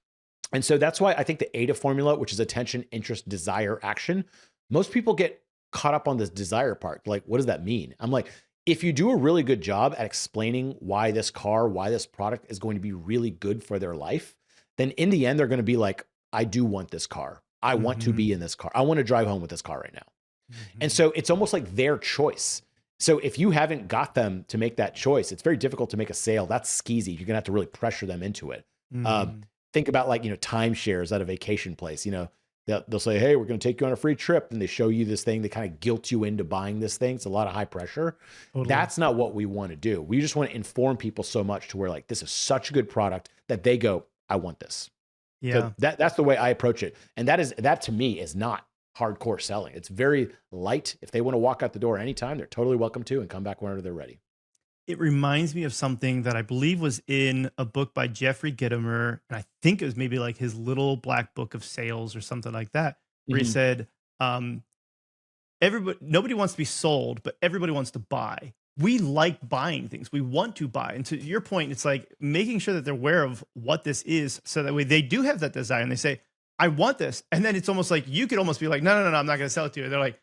And so that's why I think the AIDA formula, which is attention, interest, desire, action, most people get caught up on this desire part. Like, what does that mean? I'm like, if you do a really good job at explaining why this car, why this product is going to be really good for their life, then in the end, they're going to be like, I do want this car. I want to be in this car. I want to drive home with this car right now. And so it's almost like their choice. So if you haven't got them to make that choice, it's very difficult to make a sale. That's skeezy. You're going to have to really pressure them into it. Think about like, timeshares at a vacation place. They'll say, hey, we're going to take you on a free trip. And they show you this thing. They kind of guilt you into buying this thing. It's a lot of high pressure. Totally. That's not what we want to do. We just want to inform people so much to where like, this is such a good product that they go, I want this. Yeah. So that's the way I approach it. And that to me is not hardcore selling. It's very light. If they want to walk out the door anytime, they're totally welcome to, and come back whenever they're ready. It reminds me of something that I believe was in a book by Jeffrey Gitomer. And I think it was maybe like his little black book of sales or something like that, where he said, nobody wants to be sold, but everybody wants to buy. We like buying things. We want to buy. And to your point, it's like making sure that they're aware of what this is, so that way they do have that desire and they say, I want this. And then it's almost like you could almost be like, no, I'm not going to sell it to you. They're like,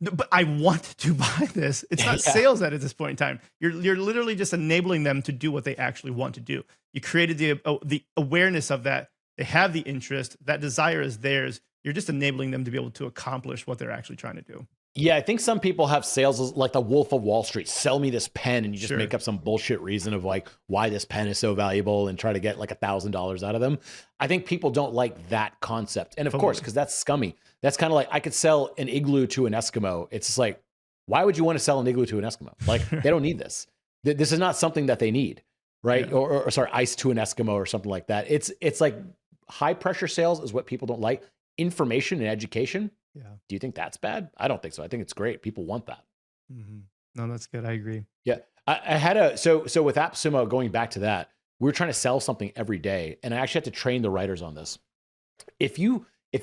no, but I want to buy this. It's not sales at this point in time. You're literally just enabling them to do what they actually want to do. You created the awareness of that. They have the interest. That desire is theirs. You're just enabling them to be able to accomplish what they're actually trying to do. Yeah, I think some people have sales like the Wolf of Wall Street. Sell me this pen, and you just make up some bullshit reason of like why this pen is so valuable and try to get like $1,000 out of them. I think people don't like that concept. And of course, because that's scummy. That's kind of like I could sell an igloo to an Eskimo. It's just like, why would you want to sell an igloo to an Eskimo? Like, they don't need this. This is not something that they need, right? Yeah. Or sorry, ice to an Eskimo or something like that. It's like high pressure sales is what people don't like. Information and education. Yeah. Do you think that's bad? I don't think so. I think it's great. People want that. No, that's good. I agree. Yeah. I had so with AppSumo, going back to that, we were trying to sell something every day. And I actually had to train the writers on this. If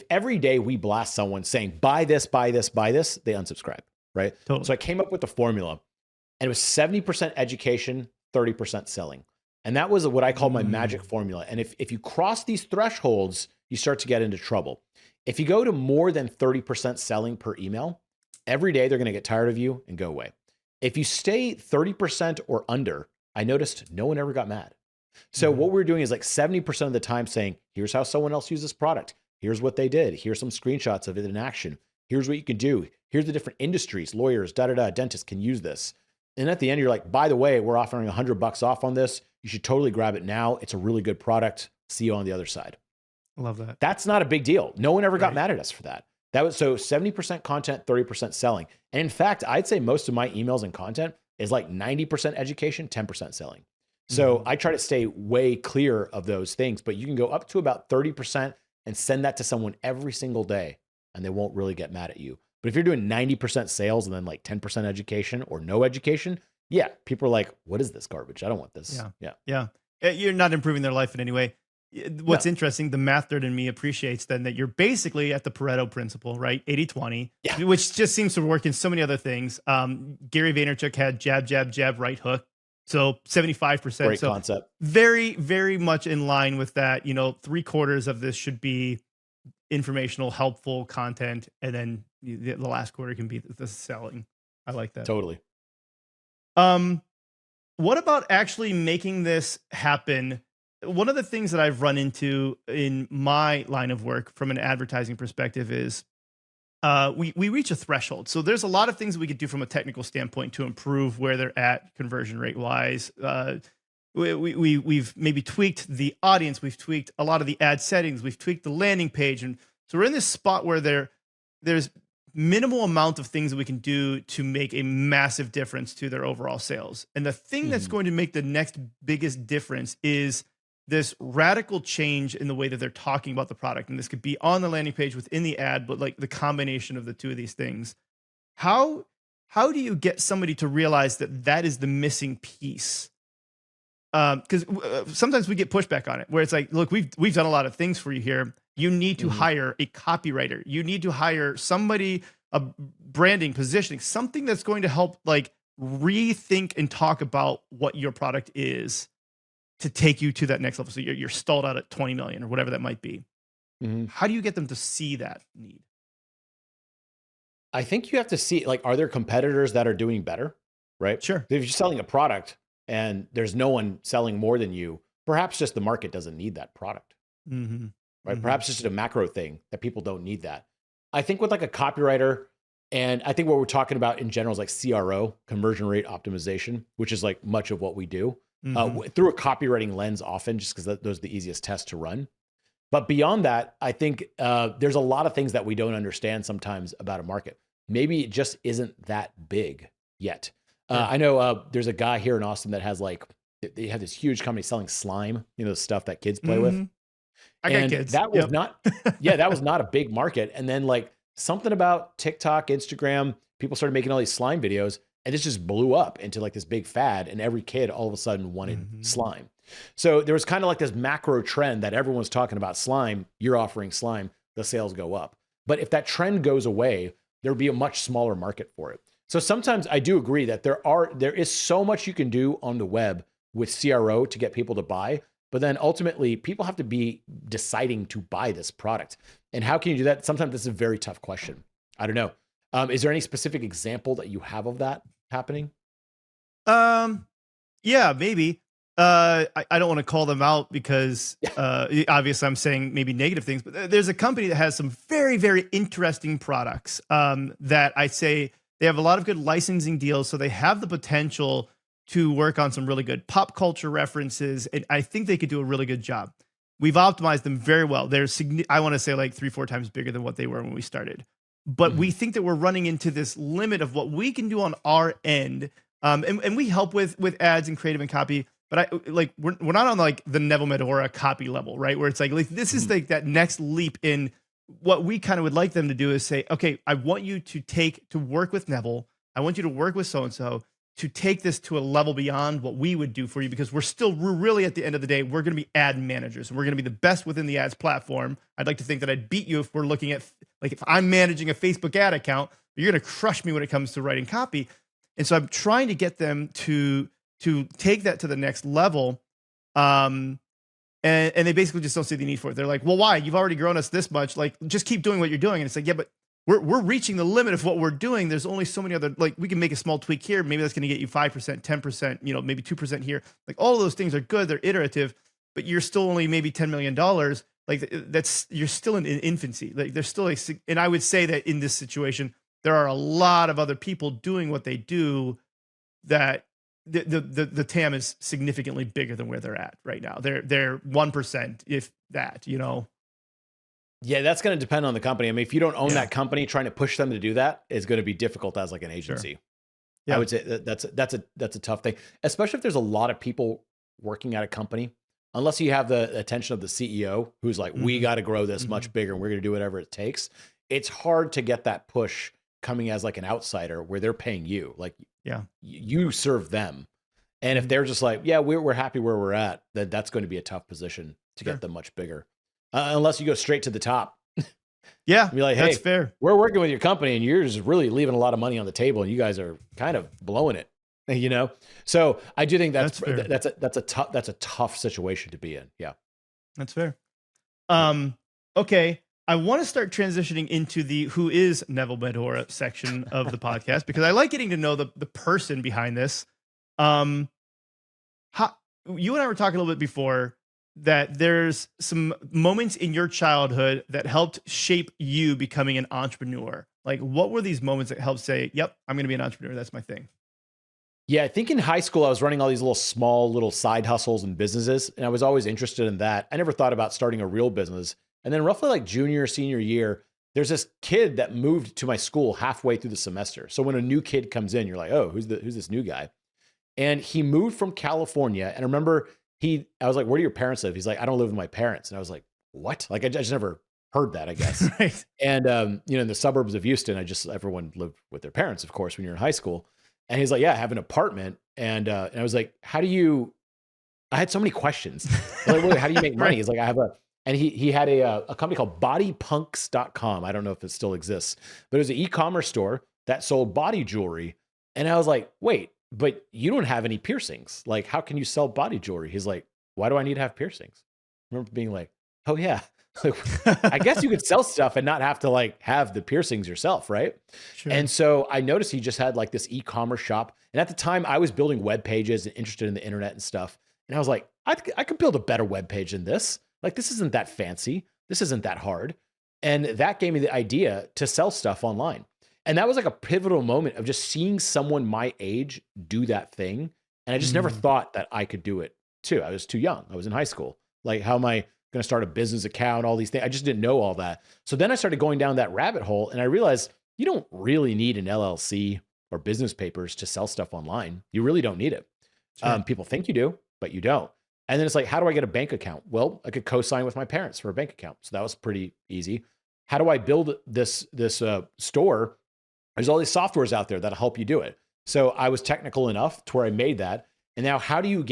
every day we blast someone saying, buy this, buy this, buy this, they unsubscribe, right? Totally. So I came up with the formula, and it was 70% education, 30% selling. And that was what I call my magic formula. And if you cross these thresholds, you start to get into trouble. If you go to more than 30% selling per email, every day they're going to get tired of you and go away. If you stay 30% or under, I noticed no one ever got mad. So what we're doing is like 70% of the time saying, here's how someone else used this product. Here's what they did. Here's some screenshots of it in action. Here's what you can do. Here's the different industries, lawyers, dentists can use this. And at the end, you're like, by the way, we're offering $100 off on this. You should totally grab it now. It's a really good product. See you on the other side. I love that. That's not a big deal. No one ever got mad at us for that. That was so 70% content, 30% selling. And in fact, I'd say most of my emails and content is like 90% education, 10% selling. So I try to stay way clear of those things, but you can go up to about 30% and send that to someone every single day, and they won't really get mad at you. But if you're doing 90% sales and then like 10% education or no education, yeah, people are like, what is this garbage? I don't want this. Yeah. You're not improving their life in any way. What's interesting, the math nerd in me appreciates then that you're basically at the Pareto principle, right? 80-20, which just seems to work in so many other things. Gary Vaynerchuk had jab, jab, jab, right hook. So 75%. Great concept. Very, very much in line with that. 3/4 of this should be informational, helpful content. And then the last quarter can be the selling. I like that. Totally. What about actually making this happen? One of the things that I've run into in my line of work from an advertising perspective is we reach a threshold. So there's a lot of things we could do from a technical standpoint to improve where they're at conversion rate wise. We've maybe tweaked the audience. We've tweaked a lot of the ad settings. We've tweaked the landing page. And so we're in this spot where there's minimal amount of things that we can do to make a massive difference to their overall sales. And the thing that's going to make the next biggest difference is this radical change in the way that they're talking about the product. And this could be on the landing page within the ad, but like the combination of the two of these things. How do you get somebody to realize that that is the missing piece? Because sometimes we get pushback on it, where it's like, look, we've done a lot of things for you here. You need to hire a copywriter. You need to hire somebody, a branding, positioning, something that's going to help like rethink and talk about what your product is to take you to that next level. So you're stalled out at 20 million or whatever that might be. How do you get them to see that need? I think you have to see, like, are there competitors that are doing better, right? Sure. If you're selling a product and there's no one selling more than you, perhaps just the market doesn't need that product, right? Perhaps it's just a macro thing that people don't need that. I think with like a copywriter, and I think what we're talking about in general is like CRO, conversion rate optimization, which is like much of what we do through a copywriting lens often, just because those are the easiest tests to run. But beyond that, I think there's a lot of things that we don't understand sometimes about a market. Maybe it just isn't that big yet. I know there's a guy here in Austin that has like, they have this huge company selling slime, you know, the stuff that kids play with. I got kids. That was not, that was not a big market. And then like something about TikTok, Instagram, people started making all these slime videos and it just blew up into like this big fad. And every kid all of a sudden wanted slime. So there was kind of like this macro trend that everyone's talking about slime. You're offering slime, the sales go up. But if that trend goes away, there would be a much smaller market for it. So sometimes I do agree that there is so much you can do on the web with CRO to get people to buy, but then ultimately people have to be deciding to buy this product. And how can you do that? Sometimes this is a very tough question. I don't know. Is there any specific example that you have of that happening? Yeah, maybe. I don't want to call them out because obviously I'm saying maybe negative things, but there's a company that has some very, very interesting products that I say they have a lot of good licensing deals. So they have the potential to work on some really good pop culture references. And I think they could do a really good job. We've optimized them very well. They're, I want to say like 3-4 times bigger than what they were when we started. But we think that we're running into this limit of what we can do on our end. And we help with ads and creative and copy. But we're not on like the Neville Medhora copy level, right? Where it's like this is like that next leap in what we kind of would like them to do is say, okay, I want you to work with Neville. I want you to work with so-and-so to take this to a level beyond what we would do for you, because we're really at the end of the day, we're going to be ad managers and we're going to be the best within the ads platform. I'd like to think that I'd beat you if we're looking at, like, if I'm managing a Facebook ad account, you're going to crush me when it comes to writing copy. And so I'm trying to get them to take that to the next level. And they basically just don't see the need for it. They're like, well, why? You've already grown us this much. Like, just keep doing what you're doing. And it's like, yeah, but we're reaching the limit of what we're doing. There's only so many other, like, we can make a small tweak here. Maybe that's going to get you 5%, 10%, you know, maybe 2% here. Like, all of those things are good. They're iterative, but you're still only maybe $10 million. Like, you're still in infancy. Like, there's still and I would say that in this situation, there are a lot of other people doing what they do that the TAM is significantly bigger than where they're at right now. They're 1%, if that, you know. Yeah, that's going to depend on the company. I mean, if you don't own that company, trying to push them to do that is going to be difficult as like an agency. Sure. Yeah. I would say that's a tough thing, especially if there's a lot of people working at a company. Unless you have the attention of the CEO who's like, we got to grow this much bigger and we're going to do whatever it takes. It's hard to get that push coming as like an outsider where they're paying you. Like, you serve them. And if they're just like, yeah, we're happy where we're at, then that's going to be a tough position to get them much bigger. Unless you go straight to the top. Yeah, be like, hey, that's fair. We're working with your company and you're just really leaving a lot of money on the table and you guys are kind of blowing it, you know? So I do think that's a tough situation to be in. Yeah. That's fair. Okay. I want to start transitioning into the who is Neville Medhora section of the podcast, because I like getting to know the person behind this. You and I were talking a little bit before that there's some moments in your childhood that helped shape you becoming an entrepreneur. Like, what were these moments that helped say, yep, I'm going to be an entrepreneur. That's my thing. Yeah, I think in high school, I was running all these little side hustles and businesses, and I was always interested in that. I never thought about starting a real business. And then roughly like junior, senior year, there's this kid that moved to my school halfway through the semester. So when a new kid comes in, you're like, oh, who's this new guy? And he moved from California. And I remember I was like, where do your parents live? He's like, I don't live with my parents. And I was like, what? Like, I just never heard that, I guess. Right. And, in the suburbs of Houston, everyone lived with their parents, of course, when you're in high school. And he's like, yeah, I have an apartment. And I was like, I had so many questions. I was like, wait, how do you make money? Right. He's like, and he had a company called bodypunks.com. I don't know if it still exists, but it was an e-commerce store that sold body jewelry. And I was like, wait, but you don't have any piercings. Like, how can you sell body jewelry? He's like, why do I need to have piercings? I remember being like, oh yeah, I guess you could sell stuff and not have to like have the piercings yourself, right? Sure. And so I noticed he just had like this e-commerce shop. And at the time I was building web pages and interested in the internet and stuff. And I was like, I could build a better web page than this. Like, this isn't that fancy. This isn't that hard. And that gave me the idea to sell stuff online. And that was like a pivotal moment of just seeing someone my age do that thing. And I just never thought that I could do it too. I was too young. I was in high school. Like, how am I going to start a business account, all these things? I just didn't know all that. So then I started going down that rabbit hole and I realized you don't really need an LLC or business papers to sell stuff online. You really don't need it. Sure. People think you do, but you don't. And then it's like, how do I get a bank account? Well, I could co-sign with my parents for a bank account. So that was pretty easy. How do I build this store? There's all these softwares out there that'll help you do it. So I was technical enough to where I made that. And now how do you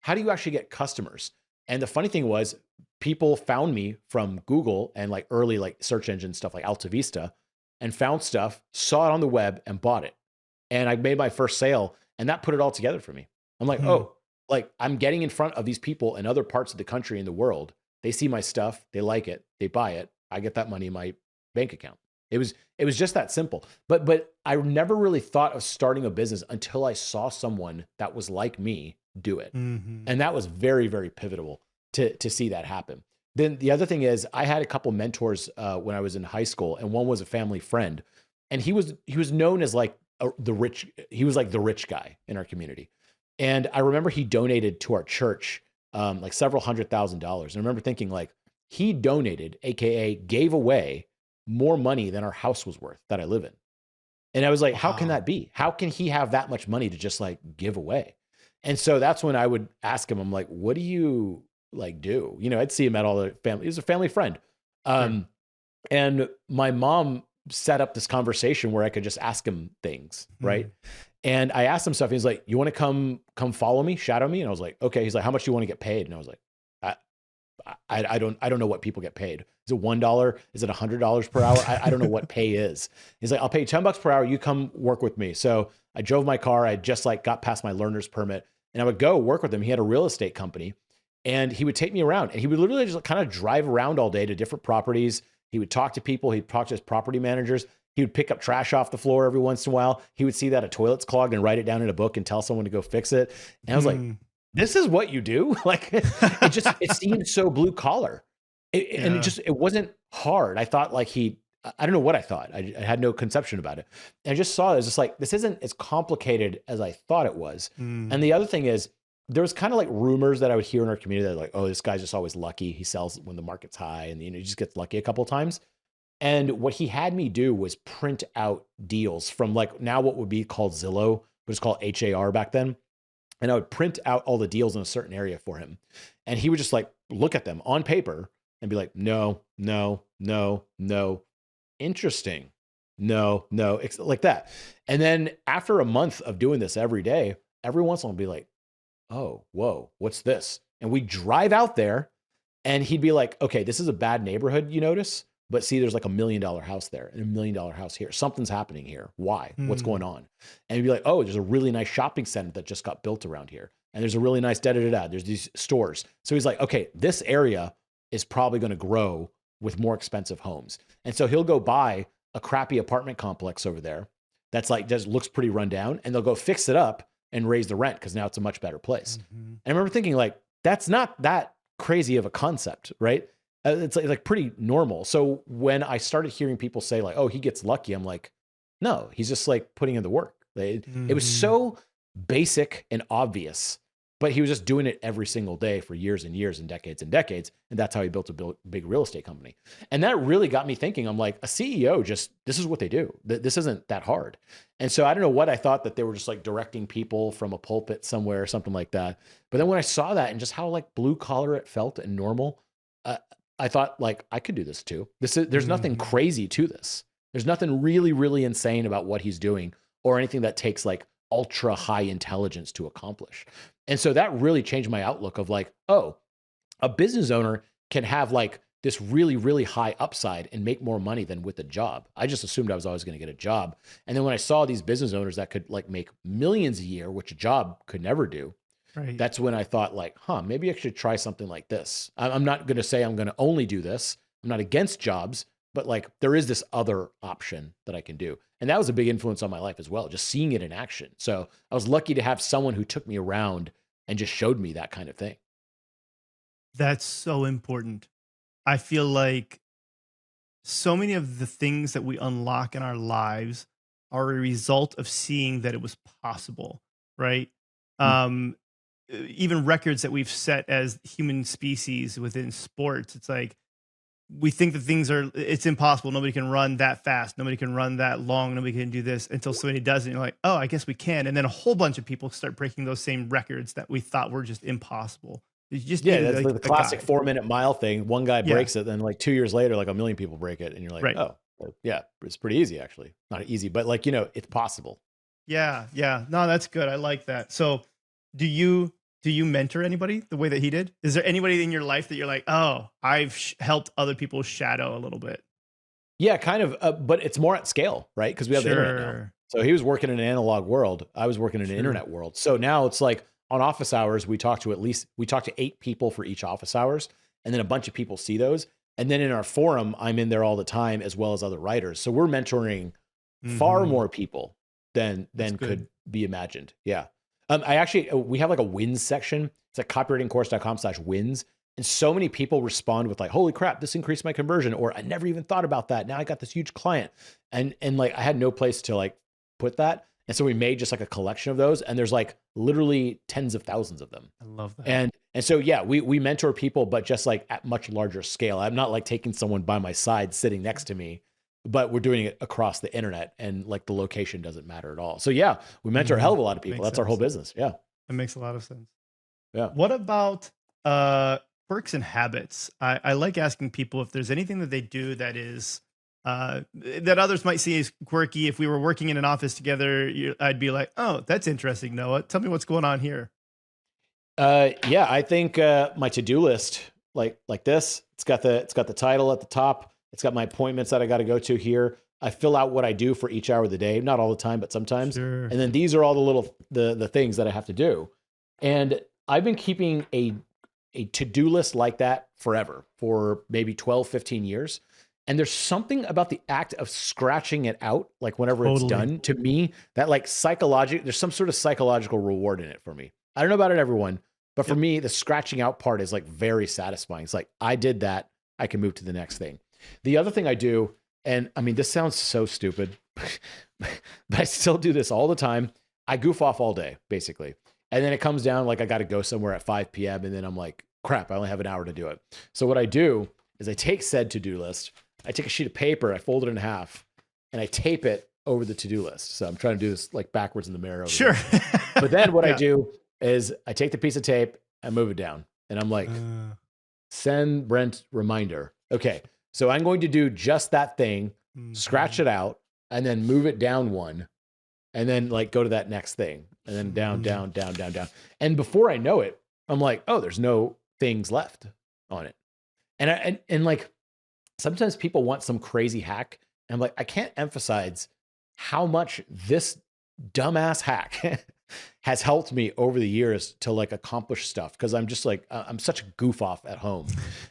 actually get customers? And the funny thing was, people found me from Google and like early like search engine stuff like Alta Vista, and found stuff, saw it on the web and bought it. And I made my first sale, and that put it all together for me. I'm like, oh, like I'm getting in front of these people in other parts of the country and the world. They see my stuff, they like it, they buy it. I get that money in my bank account. It was just that simple. But I never really thought of starting a business until I saw someone that was like me do it. And that was very, very pivotal to see that happen. Then the other thing is, I had a couple mentors when I was in high school, and one was a family friend, and he was known as like the rich guy in our community. And I remember he donated to our church like several $100,000. And I remember thinking like, he donated, AKA gave away more money than our house was worth that I live in. And I was like, how can that be? How can he have that much money to just like give away? And so that's when I would ask him, I'm like, what do you like do? I'd see him at all the family. He was a family friend. And my mom set up this conversation where I could just ask him things. Right. And I asked him stuff. He's like, you want to come follow me, shadow me? And I was like, okay. He's like, how much do you want to get paid? And I was like, I don't know what people get paid. Is it $1? Is it $100 per hour? I don't know what pay is. He's like, I'll pay you $10 per hour. You come work with me. So I drove my car. I just like got past my learner's permit, and I would go work with him. He had a real estate company, and he would take me around, and he would literally just kind of drive around all day to different properties. He would talk to people. He'd talk to his property managers. He would pick up trash off the floor every once in a while. He would see that a toilet's clogged and write it down in a book and tell someone to go fix it. And I was like, this is what you do? Like, it seemed so blue collar. And it wasn't hard. I thought like I don't know what I thought. I had no conception about it. And I just saw it as just like, this isn't as complicated as I thought it was. And the other thing is, there was kind of like rumors that I would hear in our community that like, oh, this guy's just always lucky. He sells when the market's high, and he just gets lucky a couple of times. And what he had me do was print out deals from like now what would be called Zillow, but it's called HAR back then. And I would print out all the deals in a certain area for him. And he would just like look at them on paper and be like, no, no, no, no. Interesting. No, no, like that. And then after a month of doing this every day, every once in a while I'd be like, oh, whoa, what's this? And we drive out there, and he'd be like, okay, this is a bad neighborhood, you notice? But see, there's like $1 million house there and $1 million house here. Something's happening here. Why? What's going on? And he'd be like, oh, there's a really nice shopping center that just got built around here. And there's a really nice da-da-da-da. There's these stores. So he's like, okay, this area is probably going to grow with more expensive homes. And so he'll go buy a crappy apartment complex over there that's like, just looks pretty run down, and they'll go fix it up and raise the rent because now it's a much better place. And I remember thinking like, that's not that crazy of a concept, right? It's like pretty normal. So when I started hearing people say like, oh, he gets lucky, I'm like, no, he's just like putting in the work. It was so basic and obvious but he was just doing it every single day for years and years and decades and decades. And that's how he built a big real estate company. And that really got me thinking. I'm like, a CEO this is what they do. This isn't that hard. And so I don't know what I thought, that they were just like directing people from a pulpit somewhere or something like that. But then when I saw that and just how like blue collar it felt and normal, I thought like, I could do this too. There's nothing crazy to this. There's nothing really, really insane about what he's doing or anything that takes like ultra high intelligence to accomplish. And so that really changed my outlook of like, oh, a business owner can have like this really, really high upside and make more money than with a job. I just assumed I was always going to get a job. And then when I saw these business owners that could like make millions a year, which a job could never do, Right. that's when I thought like, maybe I should try something like this. I'm not going to say I'm going to only do this. I'm not against jobs, but like there is this other option that I can do. And that was a big influence on my life as well, just seeing it in action. So I was lucky to have someone who took me around and just showed me that kind of thing. That's so important. I feel like so many of the things that we unlock in our lives are a result of seeing that it was possible, right? Even records that we've set as human species within sports, it's like we think that it's impossible. Nobody can run that fast. Nobody can run that long. Nobody can do this until somebody does it. And you're like, oh, I guess we can. And then a whole bunch of people start breaking those same records that we thought were just impossible. You just that's like the classic 4-minute mile thing. One guy breaks it, then like 2 years later, like 1 million people break it. And you're like, oh, yeah, it's pretty easy actually. Not easy, but like, it's possible. Yeah. No, that's good. I like that. So do you mentor anybody the way that he did? Is there anybody in your life that you're like, oh, I've helped other people shadow a little bit? Yeah, kind of. But it's more at scale, right? Because we have the internet now. So he was working in an analog world. I was working in an internet world. So now it's like on office hours, we talk to 8 people for each office hours. And then a bunch of people see those. And then in our forum, I'm in there all the time, as well as other writers. So we're mentoring far more people than could be imagined. Yeah. We have like a wins section. It's at copywritingcourse.com/wins. And so many people respond with like, holy crap, this increased my conversion. Or I never even thought about that. Now I got this huge client. And like, I had no place to like put that. And so we made just like a collection of those. And there's like literally tens of thousands of them. I love that. And so, yeah, we mentor people, but just like at much larger scale. I'm not like taking someone by my side sitting next to me, but we're doing it across the internet, and like the location doesn't matter at all. So yeah, we mentor a hell of a lot of people. That's our whole business. Yeah. That makes a lot of sense. Yeah. What about quirks and habits? I like asking people if there's anything that they do that is that others might see as quirky. If we were working in an office together, I'd be like, oh, that's interesting, Noah. Tell me what's going on here. Yeah, I think my to-do list, like this, it's got the title at the top. It's got my appointments that I got to go to here. I fill out what I do for each hour of the day, not all the time, but sometimes. Sure. And then these are all the little the things that I have to do. And I've been keeping a to-do list like that forever, for maybe 12, 15 years. And there's something about the act of scratching it out, like whenever it's done, to me, that like there's some sort of psychological reward in it for me. I don't know about everyone, but for me, the scratching out part is like very satisfying. It's like, I did that. I can move to the next thing. The other thing I do, and I mean, this sounds so stupid, but I still do this all the time. I goof off all day, basically. And then it comes down like I got to go somewhere at 5 p.m. And then I'm like, crap, I only have an hour to do it. So what I do is I take said to-do list, I take a sheet of paper, I fold it in half, and I tape it over the to-do list. So I'm trying to do this like backwards in the mirror. Sure. But then what I do is I take the piece of tape, I move it down, and I'm like, send Brent reminder. Okay, so I'm going to do just that thing, scratch it out, and then move it down one, and then like go to that next thing, and then down, down, down, down, down. And before I know it, I'm like, oh, there's no things left on it. And like, sometimes people want some crazy hack. And I'm like, I can't emphasize how much this dumbass hack has helped me over the years to like accomplish stuff. Cause I'm just like, I'm such a goof off at home.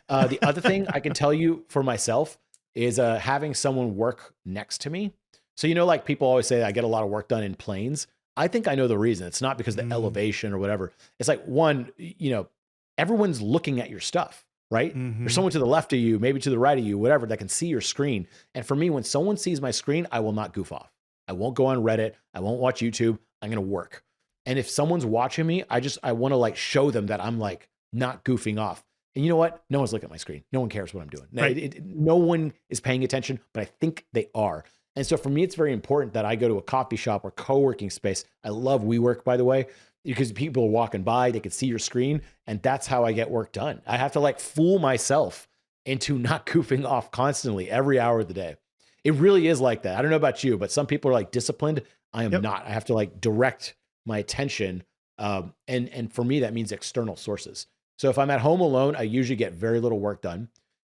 The other thing I can tell you for myself is having someone work next to me. So, like people always say I get a lot of work done in planes. I think I know the reason. It's not because of the elevation or whatever. It's like, one, everyone's looking at your stuff, right? There's someone to the left of you, maybe to the right of you, whatever, that can see your screen. And for me, when someone sees my screen, I will not goof off. I won't go on Reddit. I won't watch YouTube. I'm going to work. And if someone's watching me, I want to like show them that I'm like not goofing off. And you know what? No one's looking at my screen. No one cares what I'm doing. Right. No one is paying attention, but I think they are. And so for me, it's very important that I go to a coffee shop or co-working space. I love WeWork, by the way, because people are walking by, they can see your screen, and that's how I get work done. I have to like fool myself into not goofing off constantly every hour of the day. It really is like that. I don't know about you, but some people are like disciplined. I am not. I have to like direct my attention. And for me, that means external sources. So if I'm at home alone, I usually get very little work done.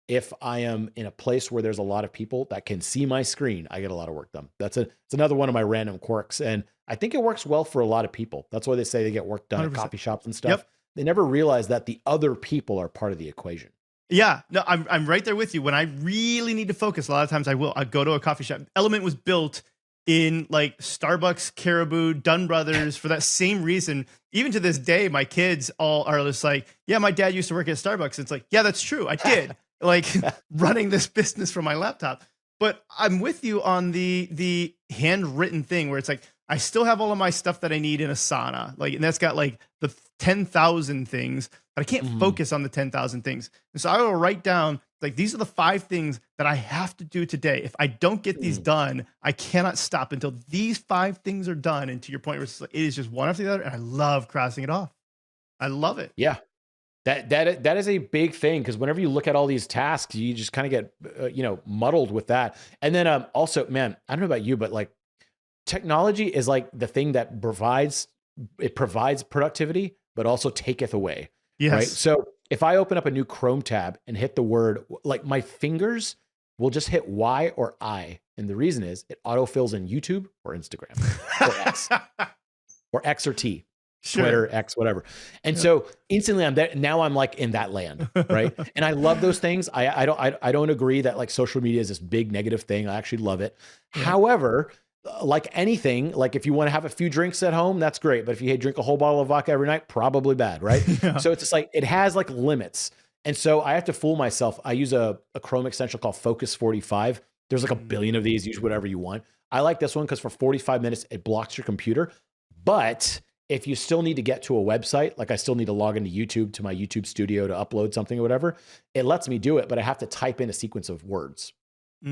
If I am in a place where there's a lot of people that can see my screen, I get a lot of work done. It's another one of my random quirks. And I think it works well for a lot of people. That's why they say they get work done 100%. At coffee shops and stuff. Yep. They never realize that the other people are part of the equation. Yeah, no, I'm right there with you. When I really need to focus, a lot of times I go to a coffee shop. Element was built in like Starbucks, Caribou, Dunn Brothers for that same reason. Even to this day, my kids all are just like, yeah, my dad used to work at Starbucks. It's like, yeah, that's true. I did. Like running this business from my laptop. But I'm with you on the handwritten thing where it's like, I still have all of my stuff that I need in Asana. Like, and that's got like the 10,000 things, but I can't focus on the 10,000 things. And so I will write down, like, these are the 5 things that I have to do today. If I don't get these done, I cannot stop until these 5 things are done. And to your point, where it's like, it is just one after the other. And I love crossing it off. I love it. Yeah. That is a big thing, because whenever you look at all these tasks, you just kind of get, muddled with that. And then also, man, I don't know about you, but like technology is like the thing that provides productivity, but also taketh away. Yes. Right. So if I open up a new Chrome tab and hit the word, like my fingers will just hit Y or I. And the reason is it autofills in YouTube or Instagram or X or X or T. Sure. Twitter, X, whatever. And so instantly I'm there. Now I'm like in that land, right? And I love those things. I don't agree that like social media is this big negative thing. I actually love it. Yeah. However, like anything, like if you want to have a few drinks at home, that's great. But if you drink a whole bottle of vodka every night, probably bad, right? Yeah. So it's just like, it has like limits. And so I have to fool myself. I use a Chrome extension called Focus 45. There's like a billion of these. Use whatever you want. I like this one because for 45 minutes, it blocks your computer. But if you still need to get to a website, like I still need to log into YouTube, to my YouTube studio to upload something or whatever, it lets me do it, but I have to type in a sequence of words.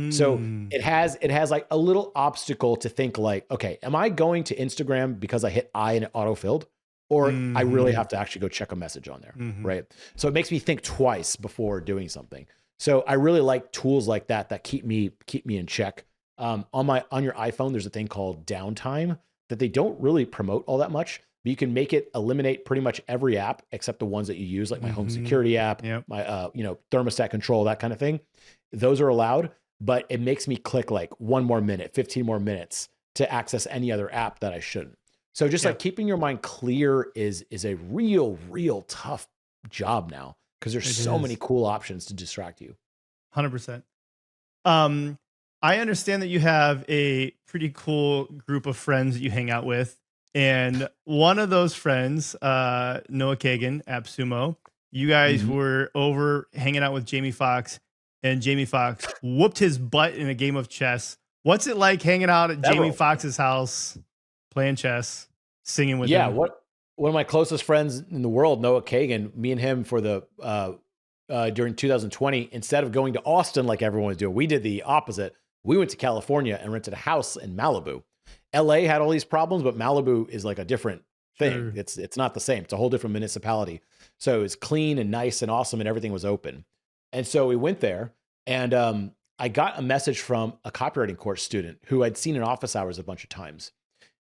So it has like a little obstacle to think like, okay, am I going to Instagram because I hit I and it autofilled? Or I really have to actually go check a message on there, right? So it makes me think twice before doing something. So I really like tools like that keep me in check. On your iPhone, there's a thing called downtime that they don't really promote all that much. But you can make it eliminate pretty much every app except the ones that you use, like my home security app, my thermostat control, that kind of thing. Those are allowed, but it makes me click like 1 more minute, 15 more minutes to access any other app that I shouldn't. So just like keeping your mind clear is a real tough job now, because there's so many cool options to distract you. 100%. I understand that you have a pretty cool group of friends that you hang out with. And one of those friends, Noah Kagan, AppSumo, you guys were over hanging out with Jamie Foxx, and Jamie Foxx whooped his butt in a game of chess. What's it like hanging out at Jamie Foxx's house, playing chess, singing with him? Yeah, one of my closest friends in the world, Noah Kagan, me and him for the during 2020, instead of going to Austin like everyone was doing, we did the opposite. We went to California and rented a house in Malibu. LA had all these problems, but Malibu is like a different thing. Sure. It's not the same. It's a whole different municipality. So it's clean and nice and awesome, and everything was open. And so we went there, and I got a message from a copywriting course student who I'd seen in office hours a bunch of times.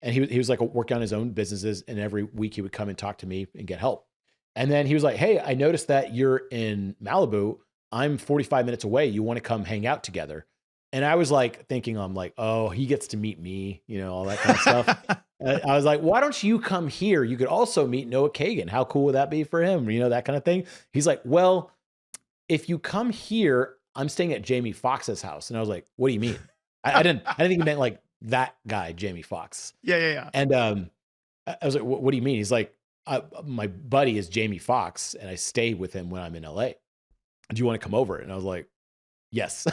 And he was like working on his own businesses, and every week he would come and talk to me and get help. And then he was like, hey, I noticed that you're in Malibu. I'm 45 minutes away. You want to come hang out together? And I was like thinking, I'm like, oh, he gets to meet me, all that kind of stuff. I was like, why don't you come here? You could also meet Noah Kagan. How cool would that be for him? That kind of thing. He's like, well, if you come here, I'm staying at Jamie Foxx's house. And I was like, what do you mean? I didn't think he meant like that guy, Jamie Foxx. Yeah. And I was like, what do you mean? He's like, my buddy is Jamie Foxx, and I stay with him when I'm in LA. Do you want to come over? And I was like, Yes.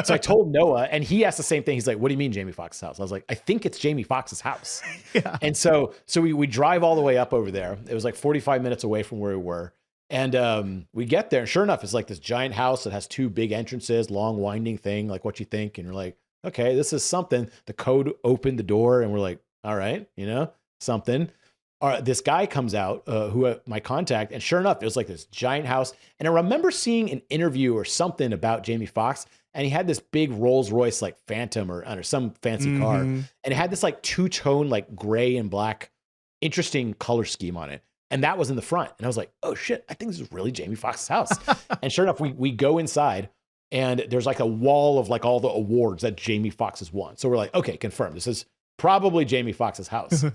So I told Noah, and he asked the same thing. He's like, what do you mean Jamie Foxx's house? I was like, I think it's Jamie Foxx's house. Yeah. And so we drive all the way up over there. It was like 45 minutes away from where we were. And we get there, and sure enough, it's like this giant house that has 2 big entrances, long winding thing, like what you think. And you're like, okay, this is something. The code opened the door, and we're like, all right, something. This guy comes out, my contact, and sure enough, it was like this giant house. And I remember seeing an interview or something about Jamie Foxx, and he had this big Rolls Royce like Phantom or some fancy car, and it had this like 2-tone like gray and black, interesting color scheme on it. And that was in the front. And I was like, oh shit, I think this is really Jamie Foxx's house. And sure enough, we go inside, and there's like a wall of like all the awards that Jamie Foxx has won. So we're like, okay, confirmed. This is probably Jamie Foxx's house.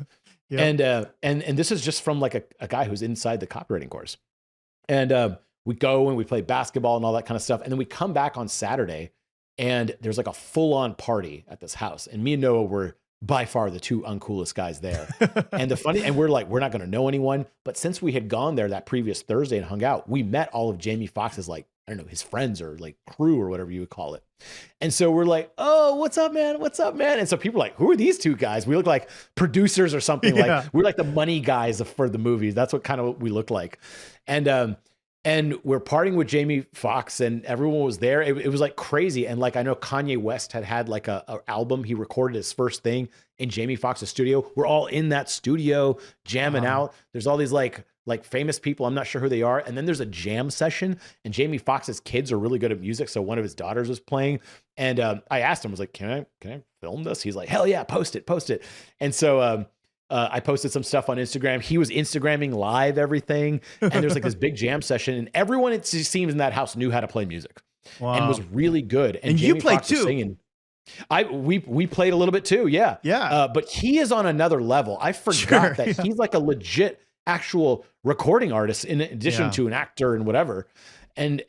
Yep. And this is just from like a guy who's inside the copywriting course. And we go and we play basketball and all that kind of stuff. And then we come back on Saturday, and there's like a full-on party at this house. And me and Noah were by far the 2 uncoolest guys there. And we're like, we're not going to know anyone. But since we had gone there that previous Thursday and hung out, we met all of Jamie Foxx's, like, I don't know, his friends or like crew or whatever you would call it. And so we're like, oh, what's up, man? What's up, man? And so people are like, who are these 2 guys? We look like producers or something. Yeah. Like we're like the money guys for the movies. That's what kind of we look like. And we're partying with Jamie Foxx, and everyone was there. It was like crazy. And like, I know Kanye West had like a album. He recorded his first thing in Jamie Foxx's studio. We're all in that studio jamming out. There's all these like famous people. I'm not sure who they are. And then there's a jam session, and Jamie Foxx's kids are really good at music. So one of his daughters was playing, and I asked him, I was like, can I film this? He's like, hell yeah, post it. And so, I posted some stuff on Instagram. He was Instagramming live everything. And there's like this big jam session, and everyone, it seems, in that house knew how to play music. Wow. And was really good. And Jamie you played Foxx too. Singing. We played a little bit too. Yeah. Yeah. But he is on another level. I forgot that he's like a legit actual recording artist in addition to an actor and whatever. And